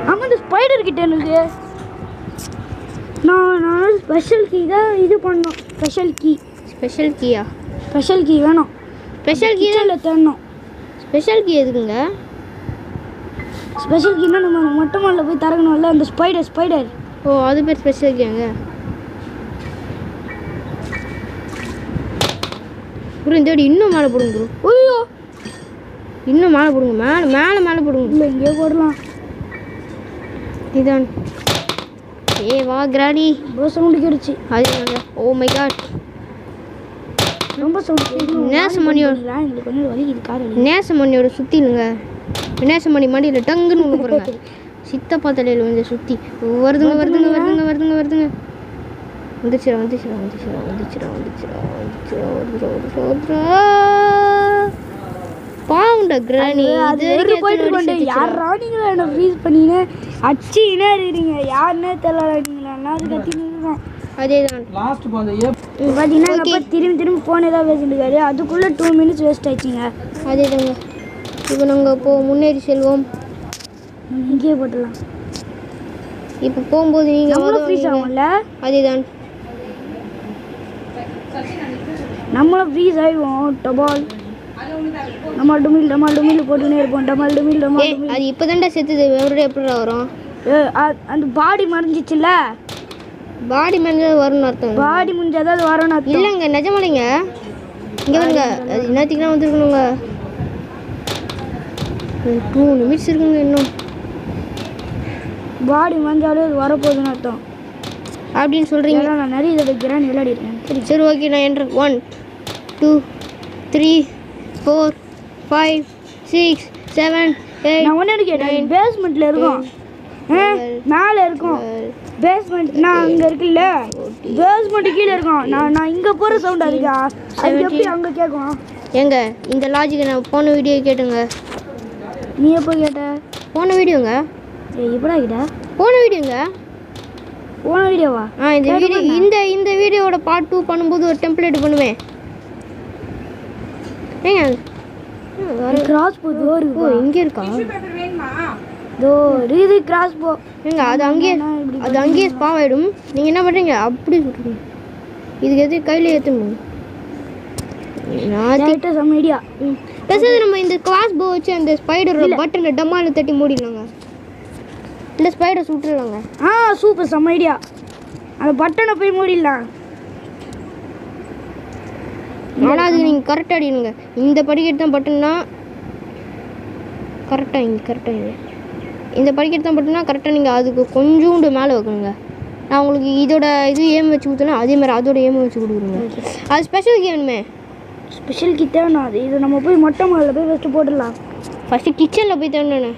ஆமாம் இந்த ஸ்பைடர் கிட்ட எனக்கு நான் ஸ்பெஷல் கீ தான் இது பண்ணோம். ஸ்பெஷல் கீயா? ஸ்பெஷல் கீ வேணும். ஸ்பெஷல் கீ இல்லை தேடணும். ஸ்பெஷல் கீ எதுக்குங்க? ஸ்பெஷல் கீனா நம்ம மொட்டை மாலில் போய் திறக்கணும்ல. அந்த ஸ்பைடர். ஓ அது பேர் ஸ்பெஷல் கீங்க. ப்ரோ இந்த வாட்டி இன்னும் மேலே போடுங்க ப்ரோ. ஐயோ இன்னும் மேலே போடுங்க. மேலே போடுங்க. இல்லை இங்கே போடலாம். இதான் வா கிராணி. ரொம்ப சவுண்டு கேடுச்சு. அது ஓ மை காட் ரொம்ப சவுண்டு. எங்களுக்கு வந்து வலிக்குது காரணம். நேசமணியோட சுற்றினுங்க. நேசமணி மண்டியில் டங்குன்னு உள்ள போகிறேங்க. சித்தப்பா தலையில் வந்து சுற்றி வருதுங்க. வந்துச்சுடா. பாவுண்டா கிராணி. யாரா நீங்கள் என்ன ஃப்ரீஸ் பண்ணின்னு அச்சின்னே இருக்கீங்க. யாருன்னே தெரியல. நீங்கள் கத்தின்னு. அதே தான் லாஸ்ட் பார்த்தீங்கன்னா அப்போ திரும்பி ஃபோன் ஏதாவது பேசிட்டுருக்காரு. அதுக்குள்ளே 2 minutes வேஸ்ட் ஆயிடுச்சிங்க. அதே தாங்க. இப்போ நாங்கள் இப்போது முன்னேறி செல்வோம். இங்கேயே போட்டுடலாம். இப்போ போகும்போது நீங்கள் ஃப்ரீஸ் ஆகும்ல? அதே தான் நம்மளும் ஃப்ரீஸ் ஆகிடுவோம். டபால் டமால் டுமில் போட்டுனே இருப்போம். டமால் டுமில் அது இப்போ தான்டா செத்துது. மறுபடியும் எப்படி வரும்? அந்த பாடி மறைஞ்சிச்சுல்ல. பாடி மறைஞ்சது வரும்னு அர்த்தம். பாடி முடிஞ்சாதான் அது வரும்னு அர்த்தம். இல்லைங்க நிஜமாலைங்க. இங்கே வருங்க. அது என்னத்துக்குலாம் வந்துருக்கணுங்க. 2 நிமிஷம் இருக்குங்க இன்னும். பாடி மறைஞ்சாலும் அது வரப்போகுதுன்னு அர்த்தம் அப்படின்னு சொல்கிறீங்க. நான் நிறைய இதை வைக்கிறேன் விளையாடிருக்கேன். சரி ஓகே நான் என்ட்ரு 1 2 3 4 5 6 7 8 நான் ஒன்று கேட்டேன். பேஸ்மெண்ட்டில் இருக்கும். மேலே இருக்கும். பேஸ்மெண்ட்னா அங்கே இருக்குல்ல. பேஸ்மெண்ட்டு கீழே இருக்கும். நான் இங்கே போகிற சவுண்ட் அதுக்கா அது எப்படி அங்கே கேட்கும்? ஏங்க இந்த லாஜிக்கை நான் போன வீடியோ கேட்டுங்க. நீ எப்போ கேட்ட? போன வீடியோங்க. எப்படா கேட்ட? போன வீடியோங்க. போன வீடியோவா? இந்த வீடியோவோட பார்ட் 2 பண்ணும்போது ஒரு டெம்ப்ளேட் பண்ணுவேன். ஏங்க கிராஸ் போகுது. ஓ இங்கே இருக்கா? இதோ இது கிராஸ் போ ஏங்க அது அங்கேயே ஸ்பாவ் ஆகிடும். நீங்கள் என்ன பண்ணுறீங்க அப்படி சொல்கிறீங்க. இதுக்கு எது கையில் ஏற்றணும். Some idea. பேசாது நம்ம இந்த கிராஸ் போ வச்சு அந்த ஸ்பைடரோட பட்டனை டம்மால தட்டி மூடிடலாங்க. இல்லை ஸ்பைடர் சுட்டுலாங்க. Super some idea. அந்த பட்டனை போய் மூடிடலாம். ஆனால் அதுக்கு நீங்கள் கரெக்டாக அடிக்கணுங்க. இந்த படிக்கட்டு தான் பட்டன்னா கரெக்டாக இந்த படிக்கட்டு தான் பட்டன்னா கரெக்டாக நீங்கள் அதுக்கு கொஞ்சோண்டு மேலே வைக்கணுங்க. நான் உங்களுக்கு இதோட இது ஏம் வச்சு கொடுத்தேன்னா அதே மாதிரி அதோட ஏம் வச்சு கொடுக்குறேங்க. அது ஸ்பெஷல் கீ வேணுமே. ஸ்பெஷல் கீ தேவைண்ணா. அது இது நம்ம போய் மொட்டை மாடில் போய் ஃபஸ்ட்டு போட்டுடலாம். ஃபஸ்ட்டு கிச்சனில் போய் தேவைண்ணே.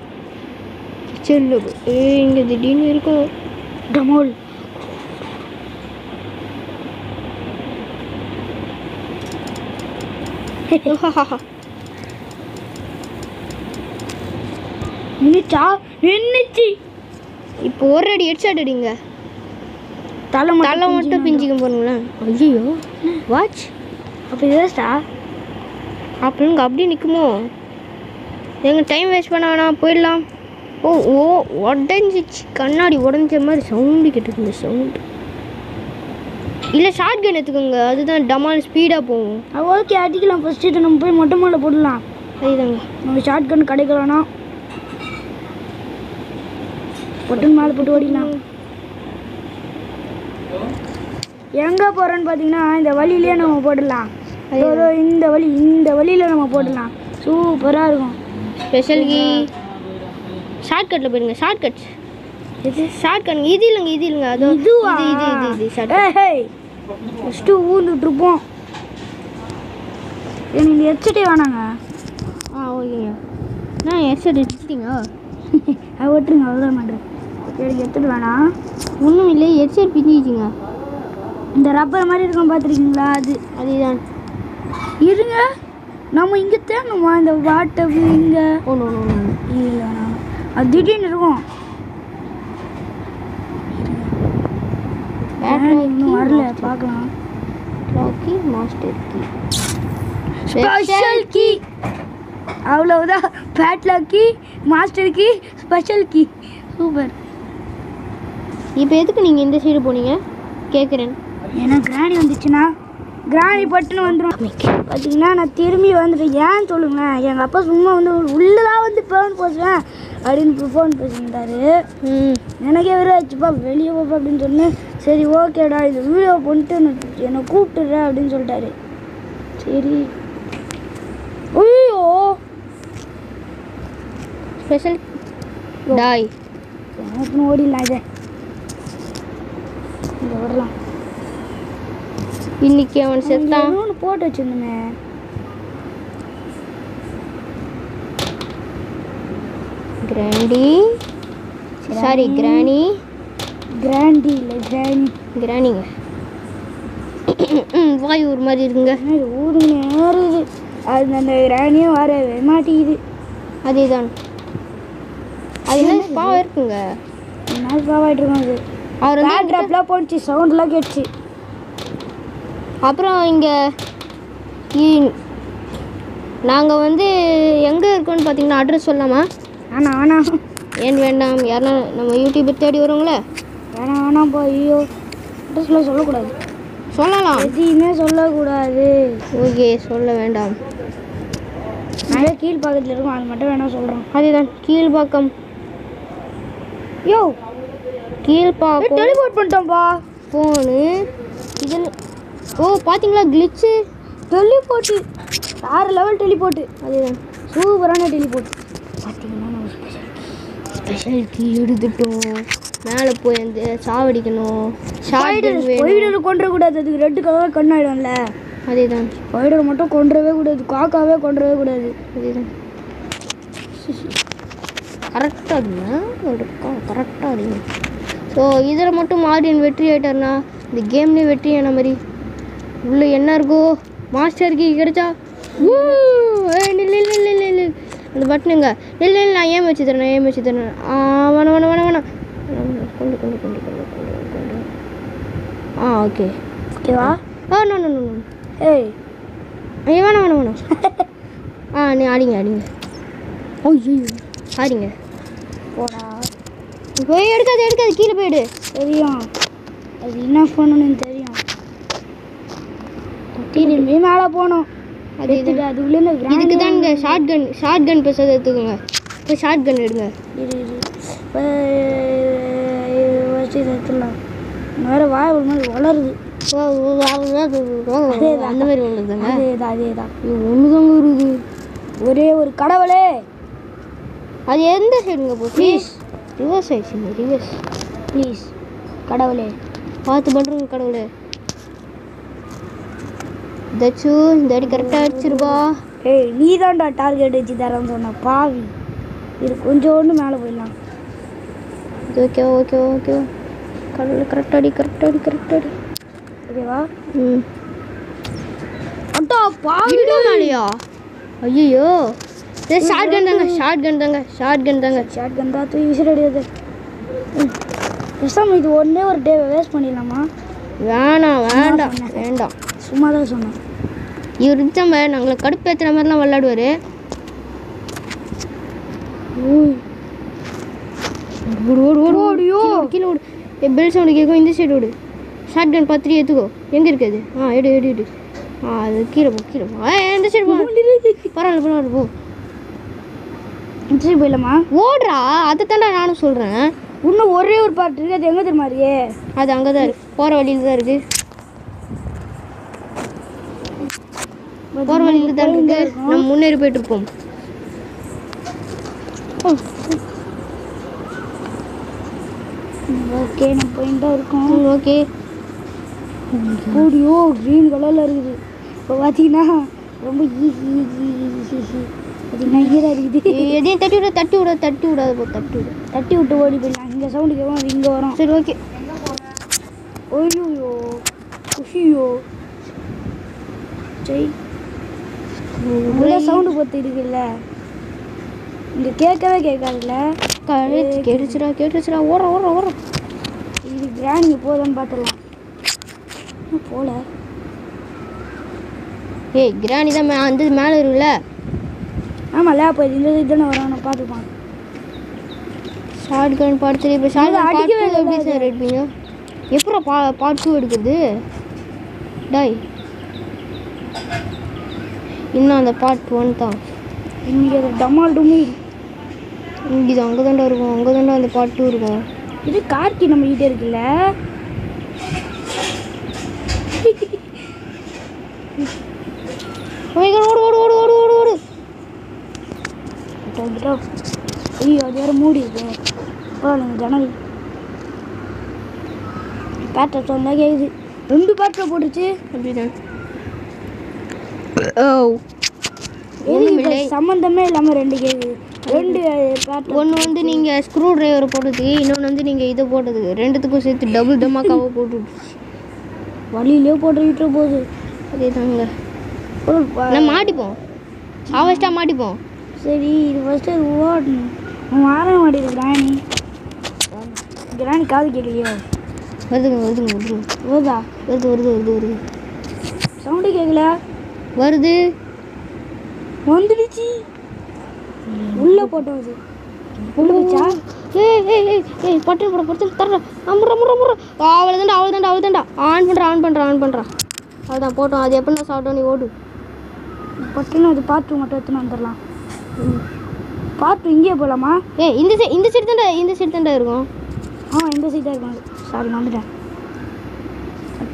கிச்சனில் போய் இங்கே திடீர்னு இருக்கும் டமோல். நின்னுச்சு. இப்போ ஒரு அடி ஹெட்ஷாட் அடிங்க. தலை மட்டும் பிஞ்சிக்க போறீங்களேன். ஐயோ வாட்ச். அப்போ இதா அப்படிங்க அப்படியே நிற்குமோ. எங்கள் டைம் வேஸ்ட் பண்ண வேணாம், போயிடலாம். உடஞ்சிச்சு. கண்ணாடி உடஞ்ச மாதிரி சவுண்டு கேட்டுருங்க. சவுண்டு இல்லை ஷார்ட் கன் எடுத்துக்கோங்க. அதுதான் டமால் ஸ்பீடாக போகும். ஓகே அடிக்கலாம். ஃபஸ்ட்டு நம்ம போய் மொட்டை மாடில் போடலாம். அதுதாங்க. நம்ம ஷார்ட் கன் கிடைக்கலன்னா பொட்டன் மேலே போட்டு ஓடிக்கலாம். எங்கே போகிறோன்னு பார்த்தீங்கன்னா இந்த வழியிலே நம்ம போடலாம். இந்த வழியில் நம்ம போடலாம். சூப்பராக இருக்கும். ஸ்பெஷல் கீ ஷார்ட்கட்டில் போயிடுங்க. ஷார்ட்கட் இது ஷார்ட்கட். இது இல்லைங்க அது இது ஷார்ட்கட். ஃபஸ்ட்டு ஊந்துட்டுருப்போம். எனக்கு இந்த ஹெட்செட்டே வேணாங்க. ஓகேங்க. நான் ஹெட்செட் எடுத்துட்டீங்க. அது விட்டுருங்க. அவ்வளோதான் பண்ணுறேன். எனக்கு எடுத்துட்டு வேணாம். ஒன்றும் இல்லை. ஹெட்செட் பிஞ்சிச்சிங்க. இந்த ரப்பர் மாதிரி இருக்கும் பார்த்துருக்கீங்களா? அதுதான். இருங்க நம்ம இங்கே தேங்கம்மா. இந்த வாட்டர் இங்கே இல்லை அது திடீர்னு இருக்கும். இன்னும் வரல. பார்க்கலாம். Key master key special key. அவ்வளவுதான். Padlock key, master key, special key. Super. இப்போ எதுக்கு நீங்கள் இந்த சைடு போனீங்க கேட்குறேன். ஏன்னா கிராணி வந்துச்சுன்னா கிராணி பட்டுன்னு வந்துடும். பார்த்தீங்கன்னா நான் திரும்பி வந்துட்டேன். ஏன்னு சொல்லுங்க. எங்கள் அப்பா சும்மா வந்து உள்ளதான் வந்து ஃபோன் பேசுவேன் அப்படின்னு ஃபோன் பேசியிருந்தாரு. எனக்கே வேறு ஆச்சுப்பா வெளியே போப்பா அப்படின்னு சொன்னேன். சரி ஓகேடா இது வீடியோ பண்ணிட்டு என்னை கூப்பிட்டுறேன் அப்படின்னு சொல்லிட்டாரு. சரி. ஐயோ ஸ்பெஷல் டாய் எனக்கு ஓடிடலாம். இதை இங்கே வரலாம். இன்னைக்கு அவன் செத்தான். ஒன்று போட்டு வச்சுருந்தேன். கிராண்டி சாரி கிராணி இல்லை கிராணிங்க. வாய் ஒரு மாதிரி இருக்குங்க. ஊருங்க ஏறுது. அது அந்த கிராணியும் வரவே மாட்டேங்குது. அதேதான். அது என்ன ஸ்பாவாக இருக்குங்க. என்ன ஸ்பாவாகிட்டு இருக்கும். அது அவர் வந்து ட்ராப்லாம் போட்டுச்சு. சவுண்ட்லாம் கேட்டுச்சு. அப்புறம் இங்கே நாங்கள் வந்து எங்கே இருக்கோன்னு பார்த்தீங்கன்னா அட்ரஸ் சொல்லலாமா? வேணாம் ஏன் வேண்டாம். யாருன்னா நம்ம யூடியூப்பை தேடி வருவாங்களே. வேணாம்ப்பா. ஐயோ அட்ரஸ்லாம் சொல்லக்கூடாது. சொல்லலாம். எதையுமே சொல்லக்கூடாது. ஓகே சொல்ல வேண்டாம். நிறைய கீழ் பக்கத்தில் இருக்கும். அது மட்டும் வேணாம் சொல்கிறோம். அதுதான் கீழ்பாக்கம். யோ கீழ்பாக்கம் டெலிபோர்ட் பண்ணிட்டோம்ப்பா. ஃபோனு இதில் பார்த்தீங்களா கிளிச்சு. டெலிபோர்ட்டு 6 லெவல் டெலிபோர்ட்டு. அதுதான் சூப்பரான டெலிபோர்ட். பார்த்தீங்கன்னா நம்ம ஸ்பெஷல் கீ எடுத்துட்டோம். மேலே போய் அந்த சாவடிக்கணும். ஸ்பைடரை கொண்டுறக்கூடாது. அதுக்கு ரெட் கலர் கண்ணாயிடும்ல. அதேதான். ஸ்பைடரை மட்டும் கொண்டுறவே கூடாது. காக்காவே கொண்டுறவே கூடாது. அதேதான். கரெக்டாக இருங்க. ஸோ இதில் மட்டும் மார்டின் வெற்றி ஆகிட்டார்னா இந்த கேம்லேயே வெற்றி ஆன மாதிரி. உள்ளே என்ன இருக்கோ மாஸ்டர் கீ கிடைச்சா இல்லை அந்த பட்டனுங்க. இல்லை நான் ஏன் வச்சு தரேன் வேணாம் கொண்டு ஓகே ஓகேவா? நோ ஏய் வேணாம் நீ ஆடிங்க. ஐயோ ஆடிங்க. போடா போய் எடுக்காது கீழே போயிடு. தெரியும், அது என்ன பண்ணணும்னு தெரியும். திரும்பி மேலே போகணும். அது எடுத்துட்டு அதுக்குள்ளே இதுக்கு தான் இங்கே ஷார்ட் கன் பேசுறது எடுத்துக்கோங்க. இப்போ ஷார்ட் கன் எடுங்க. வச்சு எடுத்துடலாம். வேறு வாய் ஒரு மாதிரி வளருது. அந்த மாதிரி வளருதுங்க. அதேதான் ஒன்று தாங்க இருக்குது. ஒரே ஒரு கடவுளே. அது எந்த சைடுங்க போச்சு? ரிவர்ஸ் ஆயிடுச்சுங்க. ரிவர்ஸ் ப்ளீஸ் கடவுளே பார்த்து பண்ணுறோங்க கடவுளே. தச்சு இந்த அடி கரெக்டாக அடிச்சிருப்பா. ஏய் நீ தான்டா டார்கெட் வச்சு தரேன்னு சொன்ன பாவி. இது கொஞ்சோண்டு மேலே போயிடலாம். ஓகே ஓகே ஓகே கடவுளே கரெக்டாக அடி. ஓகேவா? அட்டா பாவிடா மேலையா? ஐயோ ஷார்ட் கன் தாங்க. ஷார்ட் கன் தான் தூக்கி விசிறடியாது. பேசாமல் இது ஒன்றே ஒரு டே வேஸ்ட் பண்ணிடலாமா? வேண்டாம் சும்மா தான் சொன்னேன். இவர் இருந்தம்ப நாங்களை கடுப்பேற்றுற மாதிரிலாம் விளையாடுவார். ஓடியோ கீழே ஓடு. பெல் சவுண்டு கேட்கும். இந்த சைடு ஓடு. ஷார்ட் கன் பார்த்துட்டு எடுத்துக்கோ. எங்கே இருக்குது? எடு. அது கீழே போ. இந்த சைடு போ. பரவாயில்ல போ. இந்த சைடு போயிடலாமா? ஓடுறா. அதை தாண்டா நானும் சொல்கிறேன். இன்னும் ஒரே ஒரு பாட்டு இருக்குது. அது எங்கே தெரியுமாரியே? அது அங்கே தான் இருக்குது. போகிற வழியில் தான் இருக்குது. நம்ம முன்னேறி போயிட்டு இருப்போம். ஓகே நம்ம போயிட்டு தான் இருக்கோம். ஓகே ஓடியோ க்ரீன் கலரில் இருக்குது. இப்போ பார்த்தீங்கன்னா ரொம்ப பார்த்தீங்கன்னா ஈராக இருக்குது. எதையும் தட்டி விடாது போ. தட்டி விட்டு ஓடி போயிடலாம். இங்கே சவுண்டு கேட்கும், அது இங்கே வரும். சரி ஓகே. ஐயோ குஷியோ சரி நல்லா சவுண்டு பார்த்து இருக்குல்ல. இங்கே கேட்காதுல்ல. கேட்டுச்சுடா. ஓடுறோம். இது கிராண்டிங்க போதான்னு பார்த்துடலாம். போல ஏய் கிராணி தான் அந்த மேலே இருக்குல்ல. ஆமாம்ல அப்போ இந்த இது தானே வரும். நான் பார்த்துப்பான். ஷார்ட் கன் பார்ட் 3. இப்போ ஷார்ட் கன் அடிக்கவே இல்லை. எப்படி சார் எடுப்பீங்க? எப்போ பார்ட் 2 எடுக்குது? டாய் இன்னும் அந்த பார்ட் 1 தான். இங்கே டமால் டுமில் இது அங்கே தாண்டா இருக்கும். அங்கே தாண்டா அந்த பார்ட் 2 இருக்கும். இது கார்த்தி நம்ம கிட்டே இருக்குல்ல. ஓடு. ஐயோ அது வேறு மூடி இருக்கு. பரவாயில்ல ஜனல் பேட்டை சொன்னால் கேட்குது. 2 பேட்டரை போட்டுச்சு. அப்படிதான். சம்மந்தமே இல்லாமல் 2 கேட்குது. 2 பேட்டர். ஒன்று வந்து நீங்கள் ஸ்க்ரூ ட்ரைவர் போட்டதுக்கு, இன்னொன்று வந்து நீங்கள் இதை போட்டதுக்கு, ரெண்டுத்துக்கும் சேர்த்து டபுள் டமாக்காவை போட்டு வழியிலே போட்டுக்கிட்டு போகுது. அதே தாங்க. நான் மாட்டிப்போம். ஆவஸ்ட்டாக மாட்டிப்போம். சரி இது ஃபஸ்ட்டு அது ஓடணும். வார மாட்டேது கிராணி காது கேட்கலையோ? வருதுங்க. வருதா? வருது. சவுண்டு கேட்கல. வருது. வந்துடுச்சு. உள்ளே போட்டோம். அது உள்ளே வச்சா ஏய் பட்டு தர்றேன். அவ்வளோதாண்டா. ஆன் பண்ணுறான். அதுதான் போட்டோம். அது எப்படின்னா சாப்பிட்டோம். நீ ஓடு. பட்டுன்னு அது பார்த்து மட்டும் எடுத்துன்னு வந்துடலாம். பார்த்து இங்கேயே போகலாமா? இந்த சைடு தாண்டா இருக்கும். இந்த சைடாக இருக்கும். சாரி வந்துட்டேன்.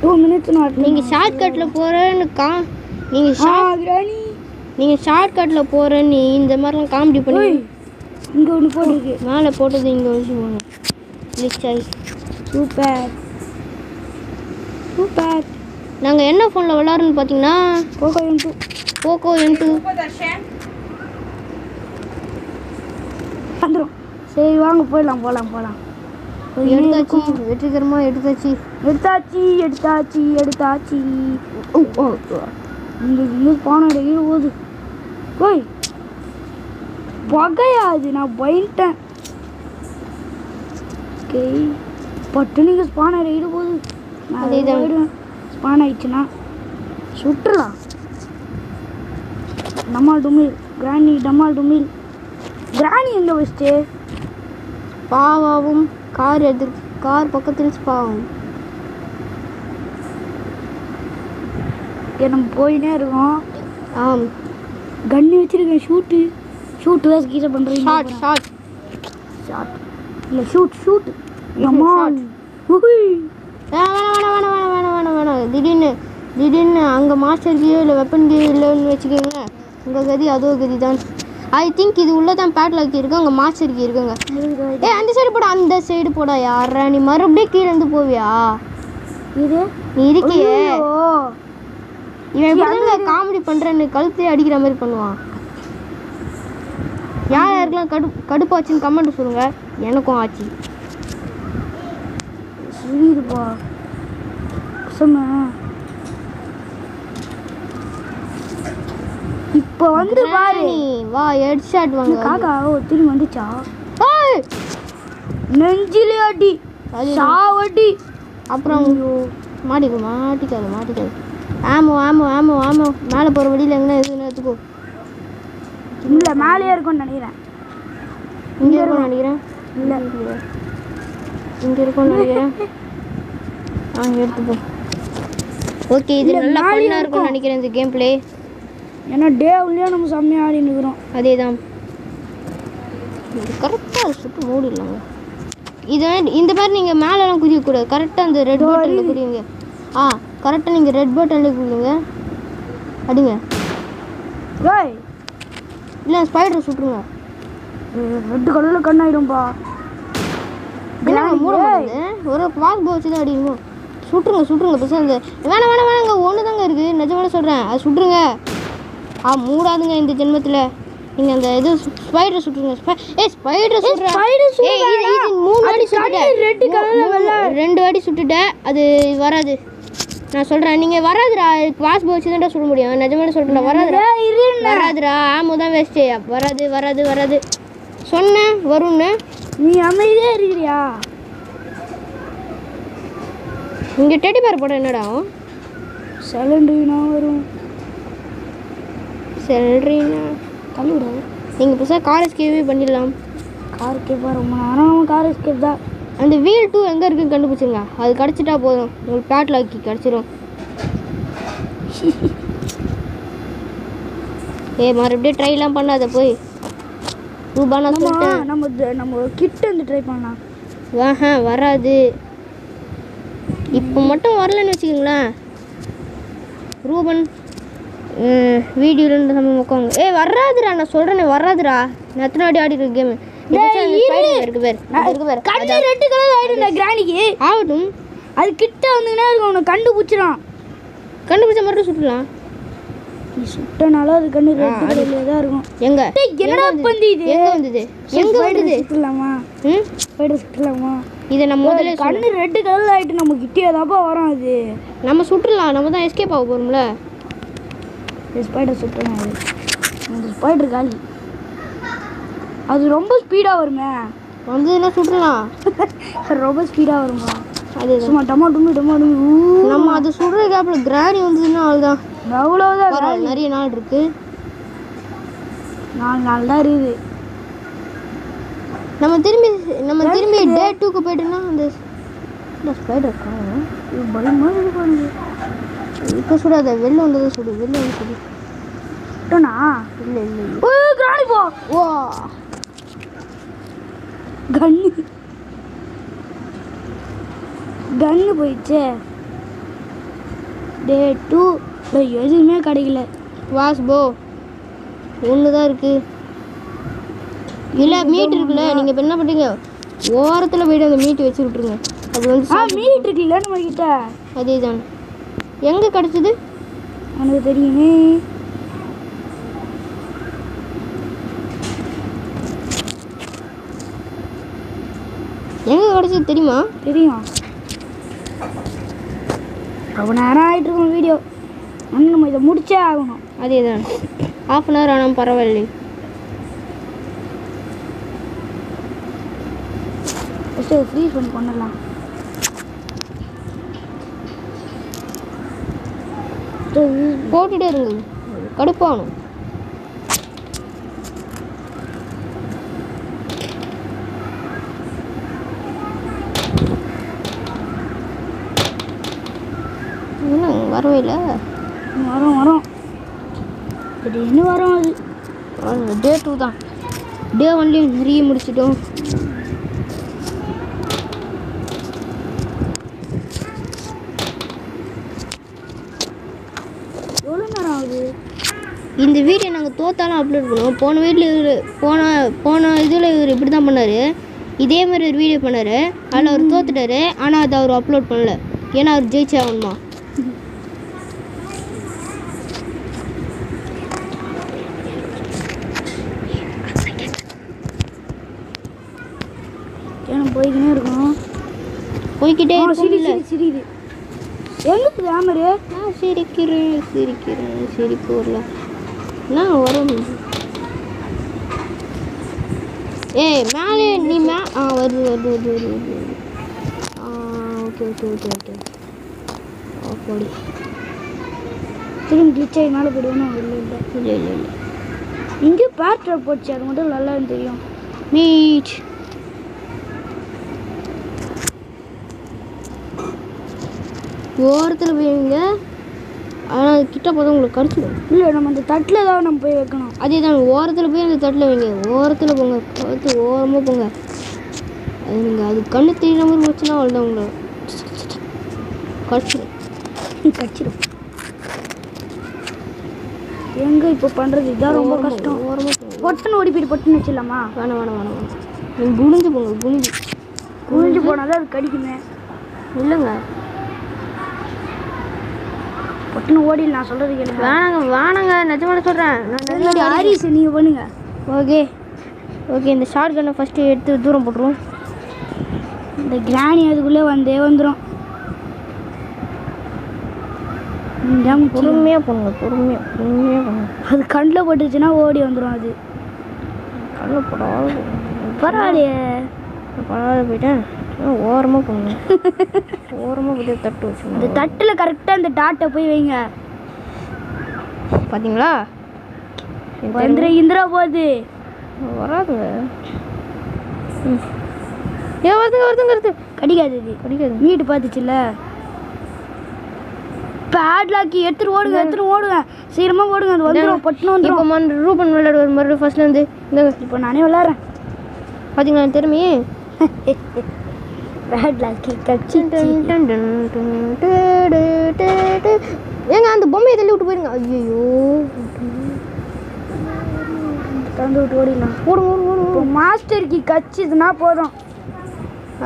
2 minutes நீங்கள் ஷார்ட் கட்டில் போகிறேன்னு நீங்கள் ஷார்ட் கட்டில் போகிறேன்னு இந்த மாதிரிலாம் காமெடி பண்ணி இங்கே ஒன்று போட்டிருக்கு. மேலே போட்டது இங்கே வச்சு போகணும். லிச்சாய் சூப்பர். நாங்கள் என்ன ஃபோனில் விளாட்றோன்னு பார்த்தீங்கன்னா போக்கோ M2 வந்துடும். சரி வாங்க போகலாம். எடுத்தாச்சு. வெற்றிகரமாக எடுத்தாச்சு. இங்கே போனோட போகுது. போய் பகையாது. நான் பயன்ட்டேன். ஓகே பட்டு நீங்கள் ஸ்பானர் போகுது. நான் ஸ்பான் ஆயிடுச்சுன்னா சுட்டுலாம். டமால் டுமில் கிராணி எங்கே வச்சுட்டு பாவாவும் கார் பக்கத்தில் ஸ்பாவும். நம்ம போயினே இருக்கோம். ஆம். கண்ணு வச்சிருக்கேன். ஷூட்டு தான் கீழே பண்ணுறேன். ஷார்ட் இல்லை ஷூட் வேணாம். திடீர்னு அங்கே மாஸ்டர் கீயோ இல்லை வெப்பன் கீயோ இல்லைன்னு வச்சுக்கோங்க, உங்கள் கதி அதோ கதி தான். ஐ திங்க் இது உள்ளே தான் பேட்லாக் இருக்குது, அங்கே மாஸ்டர் கீ இருக்குங்க. அந்த சைடு போட, அந்த சைடு போட. யாரா நீ மறுபடியும் கீழே இருந்து போவியா? இது நீ இருக்கியே. இவன் எப்படி காமெடி பண்ணுறேன்னு கழுத்தையே அடிக்கிற மாதிரி பண்ணுவான். யாருக்கெல்லாம் கடுப்பாச்சுன்னு கமெண்ட் சொல்லுங்க. எனக்கும் ஆச்சு. சரிப்பா சொன்ன. இப்போ வந்து பாரு. வா ஹெட் ஷாட் வாங்க. காக்கா திரும்பி வந்துச்சா? நெஞ்சிலே அடி, சாவடி. அப்புறம் மாட்டிக்காது. ஆமோ மேலே போகிற வழியில் எங்கன்னா எதுன்னு எடுத்துக்கோ. இல்லை மேலேயே இருக்கும்னு நினைக்கிறேன். இங்கே இருக்கும்னு நினைக்கிறேன். இல்லை இங்கே இருக்கும்னு நினைக்கிறேன். எடுத்துப்போம். ஓகே, இது நல்லா ஃபன்னாக இருக்கும்னு நினைக்கிறேன் இந்த கேம் பிளே. ஏன்னா டேவ்லேயே நம்ம செம்மையாக ஆடி நிற்கிறோம். அதே தான். கரெக்டாக சுட்டு மூடிடலாங்க. இது இந்த மாதிரி நீங்கள் மேலெலாம் குதிக்கக்கூடாது. கரெக்டாக அந்த ரெட் பட்டனில் குதிங்க. கரெக்டாக நீங்கள் ரெட் பட்டனில் குதிங்க. அடிங்க. இல்லை ஸ்பைடர் சுட்டுருங்க. ரெட்டு கலரில் கண்ணாயிடும்பா. மூட மாட்டேங்குது. ஒரு வாக் வச்சு தான் அடிக்கணும். சுட்டுருங்க பசங்க. அந்த வேணாங்க ஒன்று தாங்க இருக்குது. நிஜமான சொல்கிறேன், அது சுட்டுருங்க. மூடாதுங்க இந்த ஜென்மத்தில். நீங்கள் அந்த இது ஸ்பைடரை சுட்டுருங்க. ஸ்பைடர் சுடுறேன். 3 வாட்டி சுட்டுட்டேன். 2 வாட்டி சுட்டுட்டேன். அது வராது. நான் சொல்கிறேன், நீங்கள் வராதுடா. வாஸ் வச்சு தான்டா சுட முடியும். நிஜமான சொல்கிறேன், வராதுடா. ஆமோ தான் வேஸ்ட்டு. வராது சொன்னேன் வரும்னு. நீ அமைதியே இருக்கிறியா? இங்கே டெடி பேர் போட என்னடா சிலிண்டரினா வரும். சிலிண்டரினா தள்ளிவிட. நீங்கள் புதுசாக கார் எஸ்கேப்பே பண்ணிடலாம். கார் எஸ்கேப்பா? ரொம்ப நேரம் கார் எஸ்கேப் தான். அந்த வீல் 2 எங்கே இருக்குன்னு கண்டுபிடிச்சிருங்க. அது கிடச்சிட்டா போதும், உங்களுக்கு பேட்லாக்கி கிடச்சிரும். மறுபடியும் ட்ரைலாம் பண்ணாத போய் ரூபானா சொல்லிட்டேன். நம்ம கிட்ட வந்து ட்ரை பண்ணலாம். வராது. இப்போ மட்டும் வரலன்னு வச்சுக்கோங்களேன். ரூபன் வீடியோவில் நம்ம உட்காங்க. வராதுடா, நான் சொல்கிறேனே வராதுடா. நான் எத்தனை வாட்டி ஆடி இருக்க கேமு. இருக்கு பேர் ரெட்டு கலர் ஆயிடும் கிராணிக்கு. ஆகட்டும், அது கிட்ட வந்துங்கன்னா உன்னை கண்டுபிடிச்ச மட்டும் சுட்டலாம். நீ சுட்டனால அது கண்ணு ரெட்டு கலர்ல தான் இருக்கும். என்னடா பண்ணி இது? எங்க வந்தது சுட்டலாமா? ஸ்பைடர் சுட்டலாமா? இதை நம்ம முதல்ல கண்ணு ரெட்டு கலர்ல ஆயிட்டு நம்ம கிட்டே தான்ப்பா வரோம். அது நம்ம சுட்டலாம். நம்ம தான் எஸ்கேப் ஆக போகிறோம்ல. ஸ்பைடர் சுட்டலாம். அந்த ஸ்பைடர் காலி. அது ரொம்ப ஸ்பீடாக வருமே. வந்ததுன்னா சுட்டலாம். ரொம்ப ஸ்பீடாக வருமா? அது சும்மா டமாட்டோமி நம்ம அது சுடுற கேப்பில் கிராணி வந்ததுன்னா அவ்வளோதான். அவ்வளோதான். நிறைய நாள் இருக்கு. 4 நாள் தான் இருக்குது. நம்ம திரும்பி டே 2க்கு போய்ட்டோன்னா அந்த ஸ்பைடர் காணும். இது பயமாக இருப்பாங்க. இப்போ சுடாத, வெளில வந்ததை சுடு. இல்லை கிராணி போ. கன்னு போயிடுச்சே. டே 2 எதுவுமே கிடைக்கல. வாஸ்போ ஒன்று தான் இருக்குது. இல்லை மீட் இருக்குல்ல, நீங்கள் இப்போ என்ன பண்ணுறீங்க, ஓரத்தில் போய்ட்டு அந்த மீட் வச்சு விட்ருங்க. அது வந்து மீட் இருக்குல்ல நம்ம கிட்ட. அதே தான். எங்கே கிடச்சிது எனக்கு தெரியுமே. எங்கே கிடச்சிது தெரியுமா? தெரியும். ரொம்ப நேரம் ஆகிட்டு இருக்கோம் வீடியோ. ஆனால் நம்ம இதை முடிச்சே ஆகணும். அதே தான். 1/2 hour ஆனால் பரவாயில்லை. ஃபஸ்ட்டு ஃப்ரீஸ் பண்ணி கொண்டுடலாம். போட்டுகிட்டே இருங்க, கடுப்பாகணும். வரவே இல்லை. வரோம் திடீர்னு வரோம். அது டே 2 தான். டே 1லேயும் நிறைய முடிச்சிட்டோம். எவ்வளோ நேரம் ஆகுது? இந்த வீடியோ நாங்கள் தோத்தாலும் அப்லோட் பண்ணுவோம். போன இதில் இவர் இப்படி தான் பண்ணார். இதே மாதிரி ஒரு வீடியோ பண்ணார். அதில் அவர் தோத்துட்டாரு. ஆனால் அதை அவர் அப்லோட் பண்ணல. ஏன்னா அவர் ஜெயிச்சே ஆகணுமா. ஏன்னா போய்க்கினே இருக்கணும். போய்கிட்டே இருக்கோம். சிரிது எங்களுக்கு கேமரு. நான் சிரிக்கிறேன் சிரிப்பு வரல. நான் வரும். ஏய் மேலே நீ வருது. ஓகே அப்படி திரும்பி கிளிச் ஆகி மேலே போயிடுவோம். இல்லை இங்கே பேட்ரப் போச்சு. அது மட்டும் நல்லா தெரியும். மீட் ஓரத்தில் போய்விங்க. ஆனால் அது கிட்ட பார்த்தா உங்களுக்கு கடிச்சிடும். இல்லை நம்ம அந்த தட்டில் தான் நம்ம போய் வைக்கணும். அதே தான் ஓரத்தில் போய் அந்த தட்டில் வைங்க. ஓரத்தில் போங்க. பார்த்து ஓரமாக போங்க. அது நீங்கள் அது கண்ணு தெரியுற மாதிரி வச்சுன்னா அவ்வளோதான் உங்களை கடிச்சிடும். எங்கே இப்போ பண்ணுறது இதான் ரொம்ப கஷ்டம். ஓரமாக பொட்டுன்னு ஓடி போயிட்டு பொட்டுன்னு வச்சிடலாமா? வேணாம். நீங்கள் குனிஞ்சு போங்க. குனிஞ்சு போனால் தான் அது கடிக்குமே. இல்லைங்க பொட்டுன்னு ஓடி நான் சொல்கிறது கேளுங்க. வேணாங்க நிஜமான சொல்கிறேன். நான் ஹாரிஸ் நீங்கள் பண்ணுங்க. ஓகே இந்த ஷார்ட் கன்னை ஃபஸ்ட்டு எடுத்து தூரம் போட்டுருவோம். இந்த கிராணி அதுக்குள்ளே வந்துடும். பொறுமையாக பண்ணுங்க. அது கண்ணில் போட்டுச்சுன்னா ஓடி வந்துடும். அது கண்ணில் போடாது. பரவாயில்லையே. போயிட்டேன். ஓரமாக போங்க. ஓரமாக போய் தட்டு வச்சு இந்த தட்டில் கரெக்டாக இந்த டாட்டை போய் வைங்க. பார்த்தீங்களா? இந்திரா போகுது. வராதுங்க. வருதுங்க. கடிக்காது. இது கடிக்காது. நீட்டு பார்த்துச்சுல்ல. பேட்லாக்கி எடுத்துட்டு ஓடுங்க. சீக்கிரமாக ஓடுங்க. அது வந்துடும். பட்டுன்னு வந்துடும். இப்போ ரூபன் விளையாடு ஒரு மறுபடியும் ஃபர்ஸ்ட்லேருந்து. இப்போ நானே விளையாடுறேன். பார்த்தீங்களா திறமையே? பேட்லாக்கி கட்சி ஏங்க அந்த பொம்மையை தள்ளி விட்டு போயிருங்க. ஐயோ திறந்து விட்டு ஓடிடலாம். ஓடும். இப்போ மாஸ்டர் கீ கட்சிதுன்னா போதும்.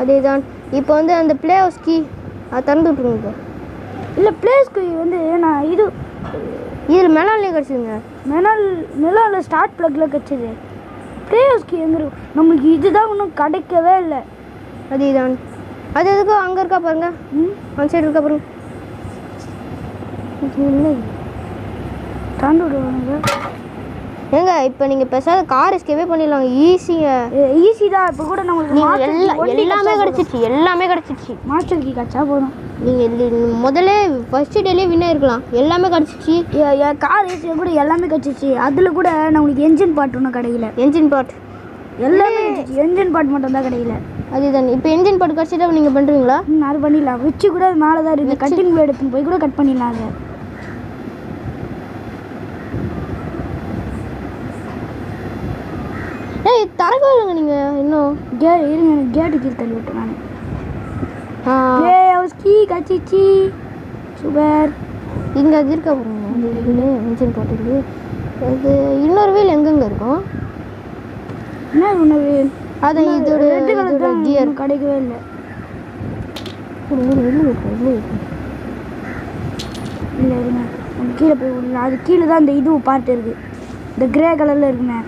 அதே தான். இப்போ வந்து அந்த பிளே ஹவுஸ் கீ அதை திறந்து விட்டுருங்க. இல்லை பிளேஸ்க்கு வந்து நான் இதில் மெலாலே கிடச்சிதுங்க. நிலாவில் ஸ்டார்ட் ப்ளக்கில் கிடச்சிது. பிளே ஹவுஸ் கீ எங்கே இருக்கும்? நம்மளுக்கு இதுதான் இன்னும் கிடைக்கவே இல்லை. அதே தான். அது எதுக்கோ அங்கே இருக்கா பாருங்க. அந்த சைடு இருக்கா பாருங்க. இல்லை திறந்து விடுவாங்க. ஏங்க இப்போ நீங்கள் பேசாத கார் எஸ்கேவே பண்ணிடலாம். ஈஸி தான். இப்போ கூட நம்மளுக்கு எல்லாமே கிடச்சிருச்சு. மாஸ்டர் கீ கிடச்சா போதும். நீங்கள் முதல்ல ஃபர்ஸ்ட் டேலேயே வின் இருக்கலாம். எல்லாமே கிடச்சிச்சு. என் கார் ஏசியை கூட எல்லாமே கிடச்சிச்சு. அதில் கூட நம்மளுக்கு என்ஜின் பார்ட் ஒன்றும் கிடைக்கல. என்ஜின் பார்ட் எல்லாமே என்ஜின் பார்ட் மட்டும் தான் கிடைக்கல. அதுதான். இப்போ என்ஜின் பார்ட் கிடச்சிட்டா நீங்கள் பண்ணுறீங்களா? அது பண்ணிடலாம். வச்சு கூட அது மேலே தான் இருக்குது. கட்டிங் பிளேட் எடுத்துன்னு போய் கூட கட் பண்ணிடலாம். அதை தரவே இல்லைங்க நீங்கள் இன்னும். இருங்க கேட்டு கீழே தள்ளி விட்டு நான் கீ கச்சிச்சு. சூப்பர். இங்கே அது இருக்கா பாருங்க. அந்த வீல் என்ஜின் போட்டுருக்கு. அது இன்னொரு வீல் எங்கெங்கே இருக்கும்? என்ன உணவு? அது இதோட கியர் கிடைக்கவே இல்லை. இல்லை இருங்க கீழே போய் விடல. அது கீழே தான் இந்த இது பார்ட் இருக்குது. இந்த கிரே கலரில் இருக்குண்ணே.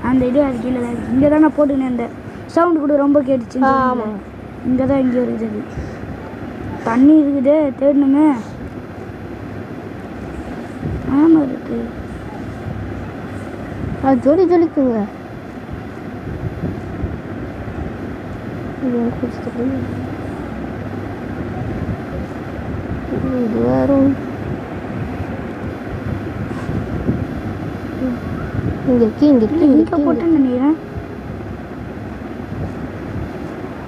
அந்த இது அது கீழே தான் இருக்குது. இங்கே தான் நான் போட்டுக்கினேன். இந்த சவுண்டு கூட ரொம்ப கேட்டுச்சு. ஆமாம் இங்கே தான் இங்கே இருக்குது. தண்ணி இருக்குது தேடணுமே. ஆமாம் இருக்குது. அது ஜொலிக்குங்க. இது வரும். இங்கே போட்டேன்னு நினைக்கிறேன்.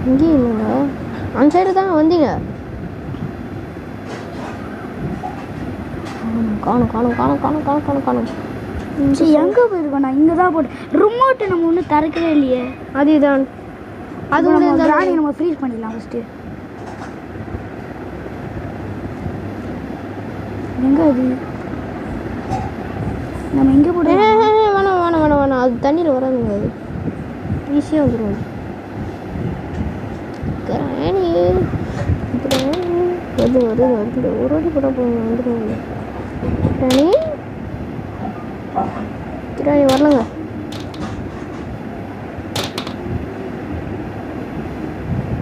இங்கே இல்லைங்க. அந்த சைடு தான் வந்தீங்க. காணும் காணும் காணும் காணும் காணும் காணும் காணும். சரி எங்கே போயிருக்கோம்? நான் இங்கே தான் போட்டேன். ரிமோட்டு நம்ம ஒன்றும் திறக்கவே இல்லையே. அதுதான் அது நம்ம கிராணி நம்ம ஃப்ரீஸ் பண்ணிடலாம் ஃபஸ்ட்டு. எங்கே அது? நம்ம எங்கே போட? வேணாம் வேணாம் வேணாம் வேணாம், அது தண்ணியில் வராதுங்க, அது ஈஸியாக வந்துடும். கிராணி வருது வருது வருது, ஒரு வாட்டி கூட போங்க வந்துடுவாங்க. கிராணி கிராணி வரலங்க.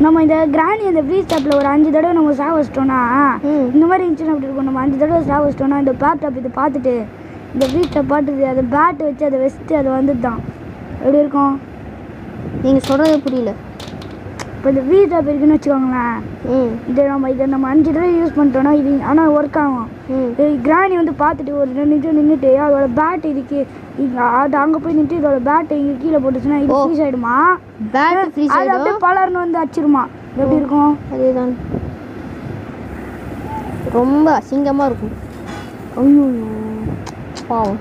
நம்ம இந்த கிராணி அந்த ஃப்ரீஸ் டாப்பில் ஒரு 5 தடவை நம்ம சாக வச்சிட்டோம்னா இந்த மாதிரி இருந்துச்சுன்னா அப்படி இருக்கும். நம்ம 5 தடவை சாக வச்சிட்டோம்னா இந்த பேட் டாப் இதை பார்த்துட்டு இந்த ஃப்ரீஸ் டாப் பார்த்துட்டு அதை பேட்டை வச்சு அதை வச்சுட்டு அதை வந்துட்டு தான் எப்படி இருக்கும்? நீங்கள் சொல்கிறது புரியல. இப்போ இந்த ஃப்ரீஸ் டாப் இருக்குன்னு வச்சுக்கோங்களேன். இதை நம்ம 5 தடவை யூஸ் பண்ணிட்டோம்னா இது ஆனால் ஒர்க் ஆகும். கிராணி வந்து பார்த்துட்டு ஒரு 2 நிமிஷம் நின்றுட்டு அதோட பேட் இதுக்கு இங்கே அது அங்கே போய் நின்று இதோட பேட்டை இங்கே கீழே போட்டுச்சுன்னா இது ஃப்ரீஸ் ஆகிடுமா? பேட் ஃப்ரீஸ் அது அப்படியே பலர்னு வந்து அடிச்சிருமா? எப்படி இருக்கும்? அதேதான், ரொம்ப அசிங்கமாக இருக்கும். ஐயோ பாவம்.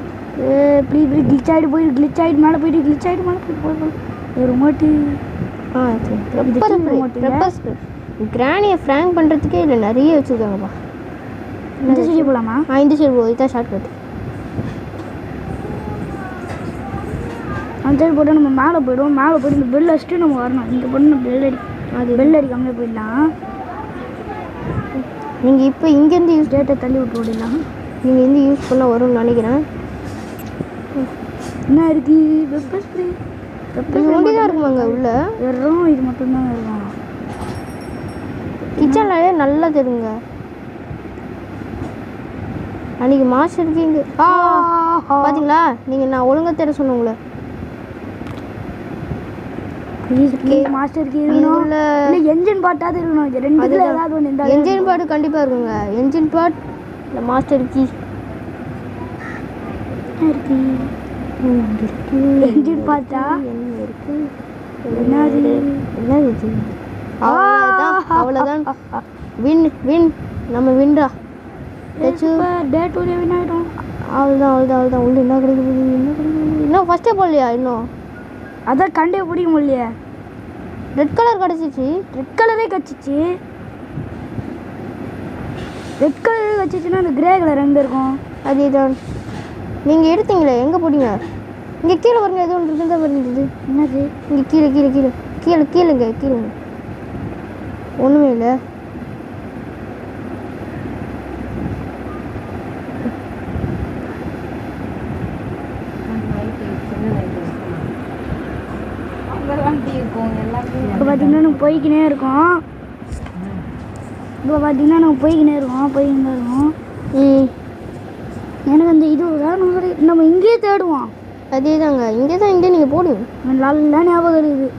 இப்படி இப்படி கிளிச் ஆகிட்டு போயிட்டு கிளிச் ஆகிட்டு மேலே போயிட்டு கிளிச் ஆகிட்டு மேலே போயிட்டு போய் ஒரு ரிமோட்டு. கிராணியை ஃப்ராங்க் பண்ணுறதுக்கே இல்லை நிறைய வச்சுருக்காங்கப்பா. இந்த சைடு போகலாமா? இந்த சைடு போகுது, இதுதான் ஷார்ட் கட். அந்த சைடு போட்டால் நம்ம மேலே போய்டுவோம். மேலே போய்ட்டு இந்த பெல் வச்சுட்டு நம்ம வரணும். இங்கே போட்டு நம்ம பெல் அடிக்காமலே போயிடலாம். நீங்கள் இப்போ இங்கேருந்து யூஸ் டேட்டை தள்ளி விட்டு ஓடிடலாம். நீங்கள் இருந்து யூஸ் பண்ண வரும்னு நினைக்கிறேன். என்ன இருக்குது? Pepper spray. பெப்பர் ஸ்ப்ரே ஒண்டி தான் இருக்குமாங்க உள்ள? வெறும் இது மட்டும்தான் இருக்கும். கிச்சன்ல நல்லா தெரியுங்க. அன்றைக்கி மாஸ்டருக்கு இங்கே பார்த்தீங்களா? நீங்கள் நான் ஒழுங்காக தேட சொன்னீங்களே. மாஸ்டருக்கு இருக்கணும் இல்லை என்ஜின் பாட்டாவது இருக்கணும். இது ரெண்டுல ஏதாவது ஒன்று இருந்தால் என்ஜின் பாட்டு கண்டிப்பாக இருக்குங்க. என்ஜின் பாட் இல்லை மாஸ்டர் கீ இருக்கு. என்ஜின் பாட்டா என்ன இருக்கு? என்னது? என்னது? அவ்வளோதான். வின் வின் நம்ம வின்டா. டேட் ஒரே வின் ஆகிடும். அவ்வளோதான் அவ்வளோதான் அவ்வளோதான். உள்ள என்ன கிடைக்குது? என்ன கிடைக்குது? இன்னும் ஃபஸ்ட்டே போடலையா? இன்னும் அதான் கண்டே பிடிக்க முடியலையே. ரெட் கலர் கிடச்சிச்சு. ரெட் கலரே கச்சிச்சு. ரெட் கலரே கச்சிச்சுன்னா அந்த கிரே கலர் எங்கே இருக்கும்? அதேதான். நீங்கள் எடுத்தீங்களே, எங்கே போட்டீங்க? இங்கே கீழே பாருங்க, எது ஒன்று இருந்தால் வருது. என்னது? இங்கே கீழே கீழே கீழே கீழே கீழேங்க கீழே ஒன்றுமே இல்லை. இப்போ பார்த்தீங்கன்னா நம்ம போய்க்கினே இருக்கோம். போய்க்கினே இருக்கோம். எனக்கு அந்த இது நம்ம இங்கேயே தேடுவோம். அதே தாங்க, இங்கே தான் இங்கே நீங்கள் போடுங்க. நல்லா ஞாபகம் இருக்குது.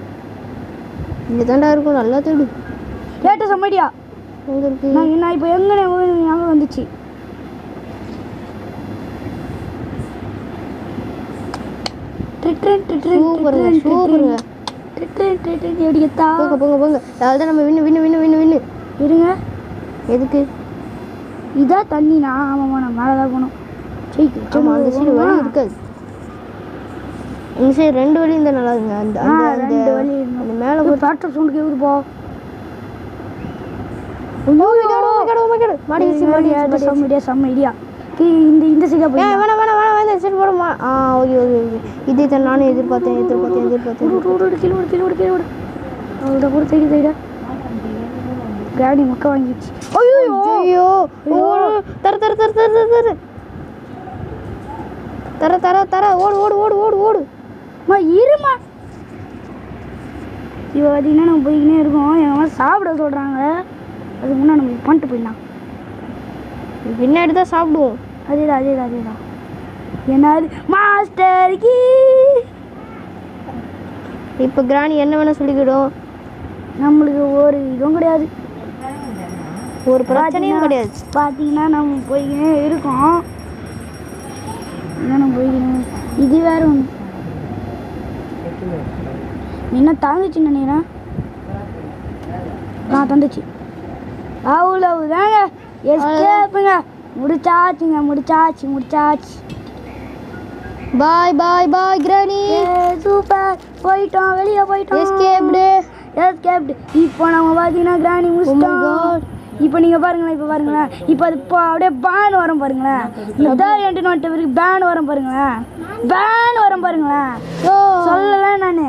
இங்கே தாண்டா இருக்கும், நல்லா தேடு. கேட்ட சம்மடியா எங்கே இருக்கு? நான் இப்போ எங்கே ஞாபகம் வந்துச்சு. சூப்பருங்க சூப்பருங்க. போங்க போங்க போங்க. அதான் நம்ம வின்னு வின்னு வின்னு வின்னு வின்னு. இருங்க, எதுக்கு? இதான் தண்ணினா? ஆமாம்மா, நான் மேலே தான் போகணும். ஆமாம், அந்த சைடு வழி இருக்காது. இந்த சைடு 2 வழி இருந்தால் நல்லா இருக்குங்க. அந்த அந்த வழி அந்த மேலே ஒரு டாக்டர் சவுண்ட் கேட்குது போ. செம்ம ஐடியா. இந்த சைடாக போய் வேணாம் வேணாம் வேணாம் இந்த சைடு போடுமா? Okay okay okay. இதே தான் நானும் எதிர்பார்த்தேன். அவ்வளோ கூட தெரியுதா? கிராணி மக்கள் வாங்கிடுச்சு. ஐயோ தர தர தர தர தர தர தர தர ஓடு ஓடு ஓடு ஓடு ஓடு. இருமா. இப்போ பார்த்தீங்கன்னா நம்ம போய்க்கினே இருக்கோம். எங்கள் சாப்பிட சொல்கிறாங்க. அதுக்கு முன்னாடி நம்ம பண்ணிட்டு போயிடலாம். பின்னாடி தான் சாப்பிடுவோம். அதேதான். என்னது மாஸ்டர் கீ? இப்போ கிராணி என்ன வேணால் சொல்லிக்கிடும். நம்மளுக்கு ஒரு இதுவும் கிடையாது, ஒரு பிரச்சனையும் கிடையாது. பார்த்தீங்கன்னா நம்ம போய்க்கினே இருக்கோம். இது வேற ஒன்று என்ன தாங்குச்சு நினைக்கிறேன். தந்துச்சு. அவ்வளவுதாங்க. எஸ்கேப்புங்க. முடிச்சாச்சுங்க, முடிச்சாச்சு. பாய் பாய் பாய் கிராணி. சூப்பர், போயிட்டோம், வெளியே போயிட்டோம். எஸ்கேப்டு. இப்போ நம்ம பார்த்தீங்கன்னா கிராணி முடிச்சிட்டோம். இப்போ நீங்கள் பாருங்களேன், இப்போ அது அப்படியே பேன் வரும் பாருங்களேன். இந்த தேர்ட் நோட்டு வரைக்கும் பேன் வரும் பாருங்களேன். சொல்லலை நான்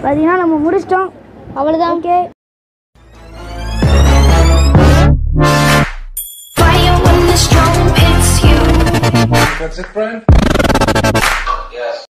பார்த்தீங்கன்னா நம்ம முடிச்சிட்டோம். அவ்வளோதான். ஓகே. That's it, friend?